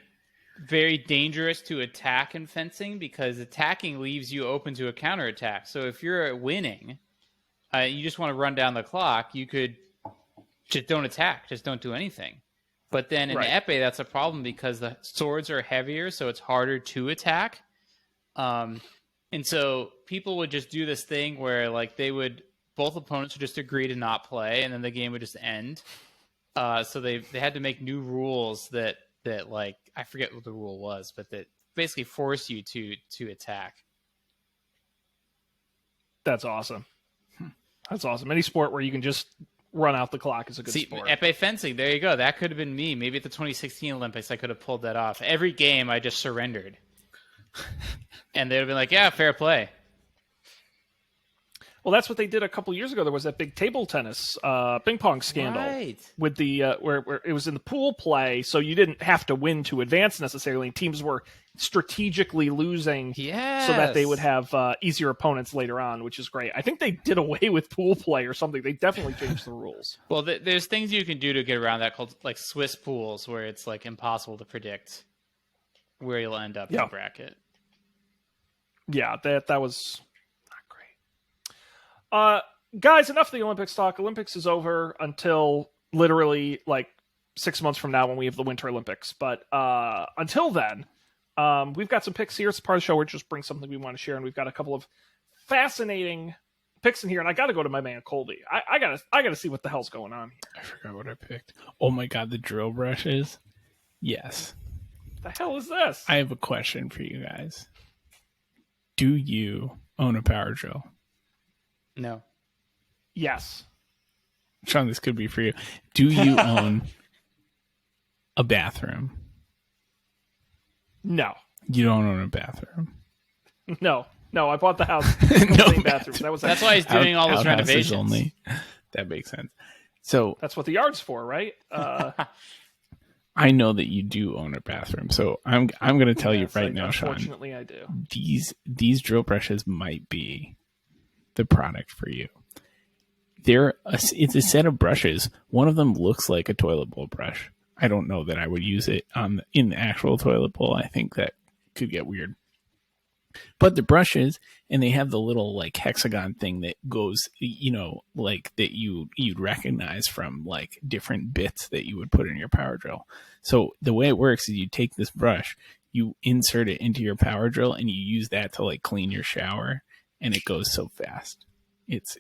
very dangerous to attack in fencing because attacking leaves you open to a counterattack. So if you're winning, you just want to run down the clock, you could just don't attack, just don't do anything. But then in épée, that's a problem because the swords are heavier, so it's harder to attack. And so people would just do this thing where like both opponents would just agree to not play, and then the game would just end. So they had to make new rules that like, I forget what the rule was, but that basically force you to attack. That's awesome. That's awesome. Any sport where you can just run out the clock is a good sport. Épée fencing, there you go. That could have been me. Maybe at the 2016 Olympics, I could have pulled that off. Every game, I just surrendered. And they would have been like, yeah, fair play. Well, that's what they did a couple years ago. There was that big table tennis ping pong scandal with the where it was in the pool play, so you didn't have to win to advance necessarily. Teams were strategically losing so that they would have easier opponents later on, which is great. I think they did away with pool play or something. They definitely changed the rules. Well, there's things you can do to get around that called like Swiss pools, where it's like impossible to predict where you'll end up in the bracket. Yeah, that was not great. Guys, enough of the Olympics talk. Olympics is over until literally like 6 months from now when we have the Winter Olympics. But until then, we've got some picks here. It's part of the show where we just bring something we want to share, and we've got a couple of fascinating picks in here. And I got to go to my man Colby. I gotta see what the hell's going on here. I forgot what I picked. Oh my god, the drill brushes. Yes. The hell is this? I have a question for you guys. Do you own a power drill? No. Yes. Sean, this could be for you. Do you own a bathroom? No. You don't own a bathroom? No, I bought the house. No same bathroom. That's why he's doing all those renovations. Only. That makes sense. So that's what the yard's for, right? I know that you do own a bathroom, so I'm going to tell you right now, Sean. Unfortunately, I do. These drill brushes might be the product for you. It's a set of brushes. One of them looks like a toilet bowl brush. I don't know that I would use it in the actual toilet bowl. I think that could get weird. But the brushes, and they have the little like hexagon thing that goes, like that you'd recognize from like different bits that you would put in your power drill. So the way it works is you take this brush, you insert it into your power drill, and you use that to like clean your shower, and it goes so fast. It's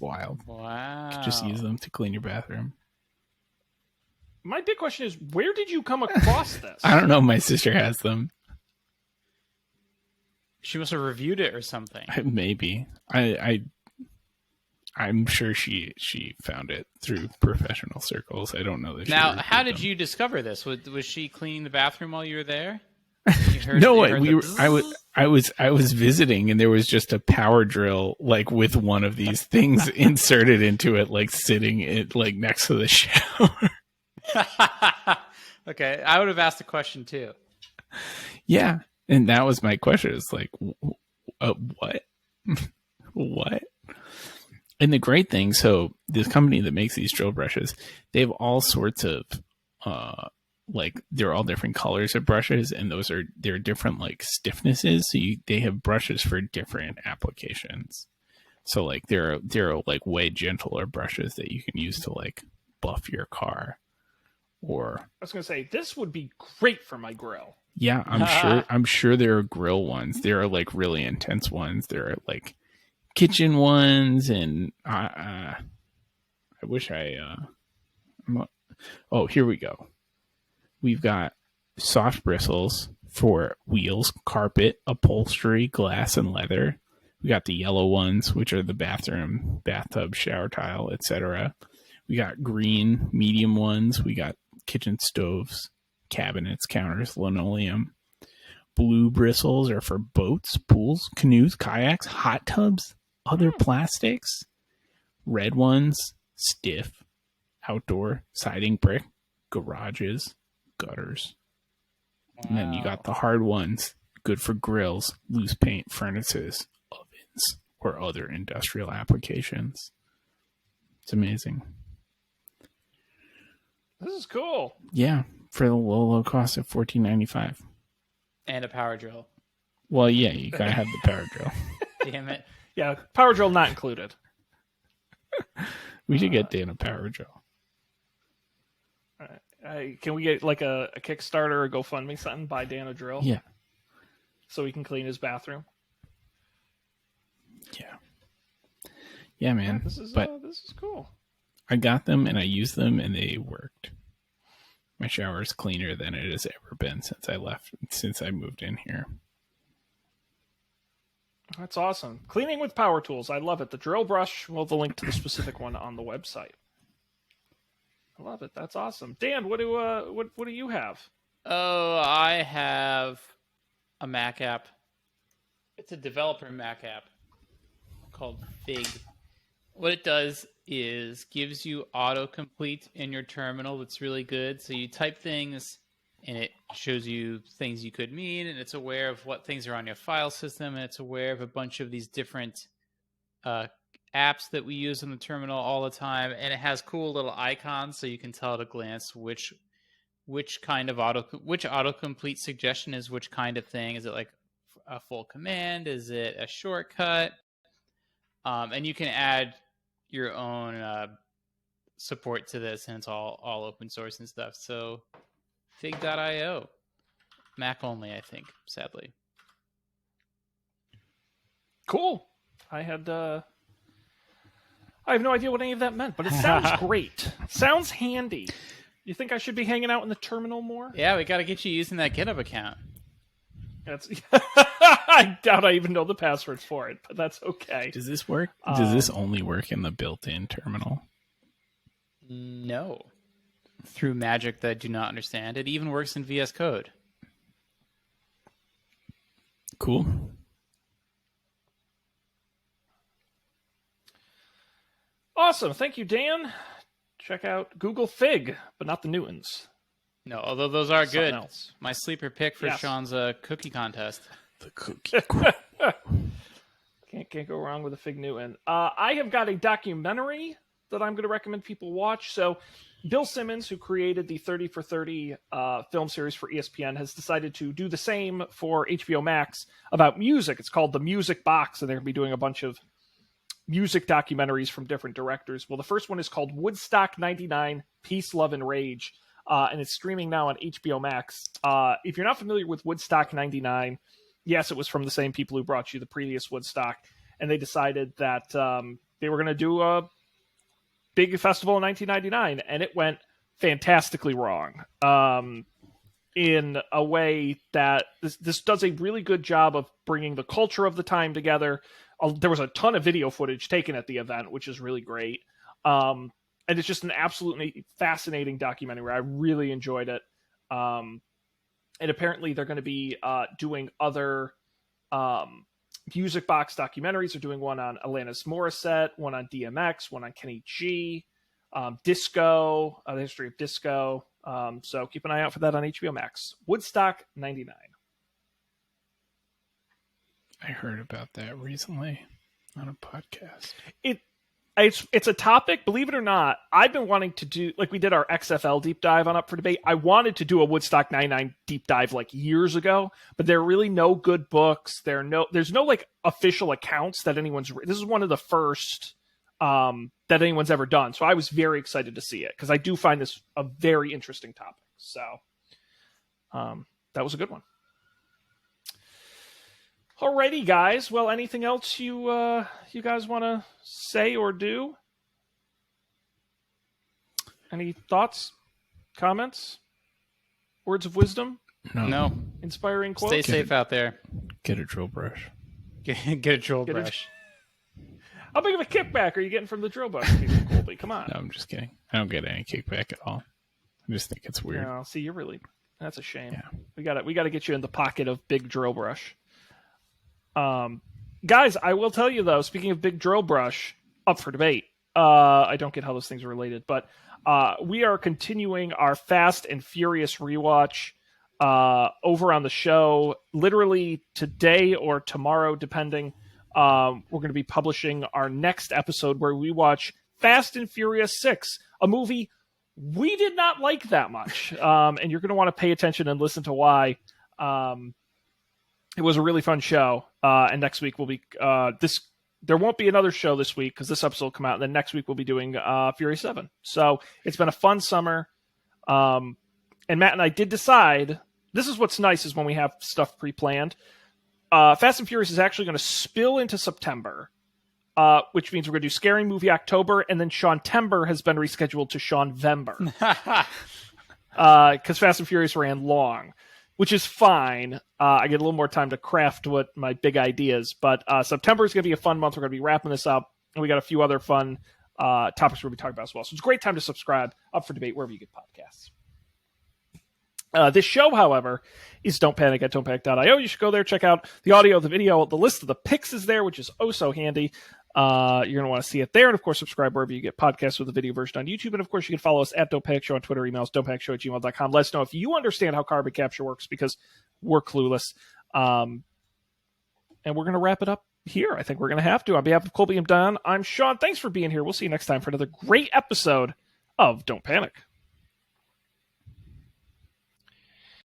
wild. Wow. You could just use them to clean your bathroom. My big question is, where did you come across this? I don't know. My sister has them. She must have reviewed it or something. Maybe. I'm sure she found it through professional circles. I don't know that. Now, how did you discover this? Was she cleaning the bathroom while you were there? No, I was visiting, and there was just a power drill like with one of these things inserted into it, like sitting it like next to the shower. Okay, I would have asked the question too. Yeah, and that was my question. It's like, what? What? And the great thing, so this company that makes these drill brushes, they have all sorts of like they're all different colors of brushes, and they're different like stiffnesses. So they have brushes for different applications. So like there are like way gentler brushes that you can use to like buff your car. Or I was gonna say this would be great for my grill. Yeah, I'm sure there are grill ones. There are like really intense ones. There are like kitchen ones, and I wish oh, here we go. We've got soft bristles for wheels, carpet, upholstery, glass, and leather. We got the yellow ones, which are the bathroom, bathtub, shower tile, etc. We got green, medium ones. We got kitchen stoves, cabinets, counters, linoleum. Blue bristles are for boats, pools, canoes, kayaks, hot tubs, other plastics. Red ones, stiff, outdoor, siding, brick, garages, gutters. Wow. And then you got the hard ones, good for grills, loose paint, furnaces, ovens, or other industrial applications. It's amazing. This is cool. Yeah, for the low cost of $14.95. And a power drill. Well, yeah, you gotta have the power drill. Damn it. Yeah, power drill not included. We should get Dan a power drill. Can we get like a Kickstarter or GoFundMe something? Buy Dan a drill? Yeah. So he can clean his bathroom? Yeah. Yeah, man. Yeah, this is cool. I got them and I used them and they worked. My shower is cleaner than it has ever been since I moved in here. That's awesome. Cleaning with power tools. I love it. The drill brush, we'll have the link to the specific one on the website. I love it. That's awesome. Dan, what do you have? Oh, I have a Mac app. It's a developer Mac app called Fig. What it does is gives you autocomplete in your terminal that's really good. So you type things and it shows you things you could mean, and it's aware of what things are on your file system, and it's aware of a bunch of these different apps that we use in the terminal all the time, and it has cool little icons so you can tell at a glance which kind of autocomplete suggestion is which kind of thing. Is it like a full command? Is it a shortcut? And you can add your own support to this, and it's all open source and stuff. So fig.io, Mac only, I think, sadly. Cool. I have no idea what any of that meant, but it sounds great. Sounds handy. You think I should be hanging out in the terminal more? Yeah, we got to get you using that GitHub account. I doubt I even know the passwords for it, but that's okay. Does this work? Does this only work in the built-in terminal? No. Through magic that I do not understand. It even works in VS Code. Cool. Awesome. Thank you, Dan. Check out Google Fig, but not the new ones. No, although those are Something good. Else. My sleeper pick for Sean's cookie contest. The cookie. Can't go wrong with a Fig Newton. I have got a documentary that I'm going to recommend people watch. So Bill Simmons, who created the 30 for 30 film series for ESPN, has decided to do the same for HBO Max about music. It's called The Music Box, and they're going to be doing a bunch of music documentaries from different directors. Well, the first one is called Woodstock 99, Peace, Love, and Rage, and it's streaming now on HBO Max. If you're not familiar with Woodstock 99, yes, it was from the same people who brought you the previous Woodstock, and they decided that they were going to do a big festival in 1999, and it went fantastically wrong. in a way that this does a really good job of bringing the culture of the time together. There was a ton of video footage taken at the event, which is really great. And it's just an absolutely fascinating documentary. I really enjoyed it. And apparently they're going to be doing other music box documentaries. They're doing one on Alanis Morissette, one on DMX, one on Kenny G, disco, the history of disco. So keep an eye out for that on HBO Max. Woodstock 99. I heard about that recently on a podcast. It's a topic, believe it or not. I've been wanting to do, like we did our XFL deep dive on Up for Debate. I wanted to do a Woodstock 99 deep dive like years ago, but there are really no good books. There's no like official accounts that this is one of the first that anyone's ever done. So I was very excited to see it because I do find this a very interesting topic. So that was a good one. Alrighty, guys. Well, anything else you guys want to say or do? Any thoughts, comments, words of wisdom, No. inspiring quotes? Stay safe out there. Get a drill brush. Get a drill brush. How big of a kickback are you getting from the drill brush, Colby? Come on. No, I'm just kidding. I don't get any kickback at all. I just think it's weird. No, see, that's a shame. Yeah. We gotta get you in the pocket of big drill brush. Guys, I will tell you though, speaking of big drill brush, Up for Debate. I don't get how those things are related, but we are continuing our Fast and Furious rewatch over on the show. Literally today or tomorrow, depending. We're going to be publishing our next episode where we watch Fast and Furious 6, a movie we did not like that much. And you're going to want to pay attention and listen to why. It was a really fun show. And next week will be there won't be another show this week because this episode will come out. And then next week we'll be doing Fury 7. So it's been a fun summer. And Matt and I did decide, this is what's nice is when we have stuff pre-planned. Fast and Furious is actually going to spill into September, which means we're going to do Scary Movie October, and then Sean Tember has been rescheduled to Sean Vember. Because Fast and Furious ran long, which is fine. I get a little more time to craft what my big ideas, but September is going to be a fun month. We're going to be wrapping this up, and we got a few other fun topics we'll be talking about as well. So it's a great time to subscribe, Up for Debate, wherever you get podcasts. This show, however, is Don't Panic at don'tpanic.io. You should go there, check out the audio, the video, the list of the picks is there, which is oh so handy. You're going to want to see it there. And, of course, subscribe wherever you get podcasts with the video version on YouTube. And, of course, you can follow us at Don't Panic Show on Twitter, emails, don'tpanicshow@gmail.com. Let us know if you understand how carbon capture works because we're clueless. And we're going to wrap it up here. I think we're going to have to. On behalf of Colby and Don, I'm Sean. Thanks for being here. We'll see you next time for another great episode of Don't Panic.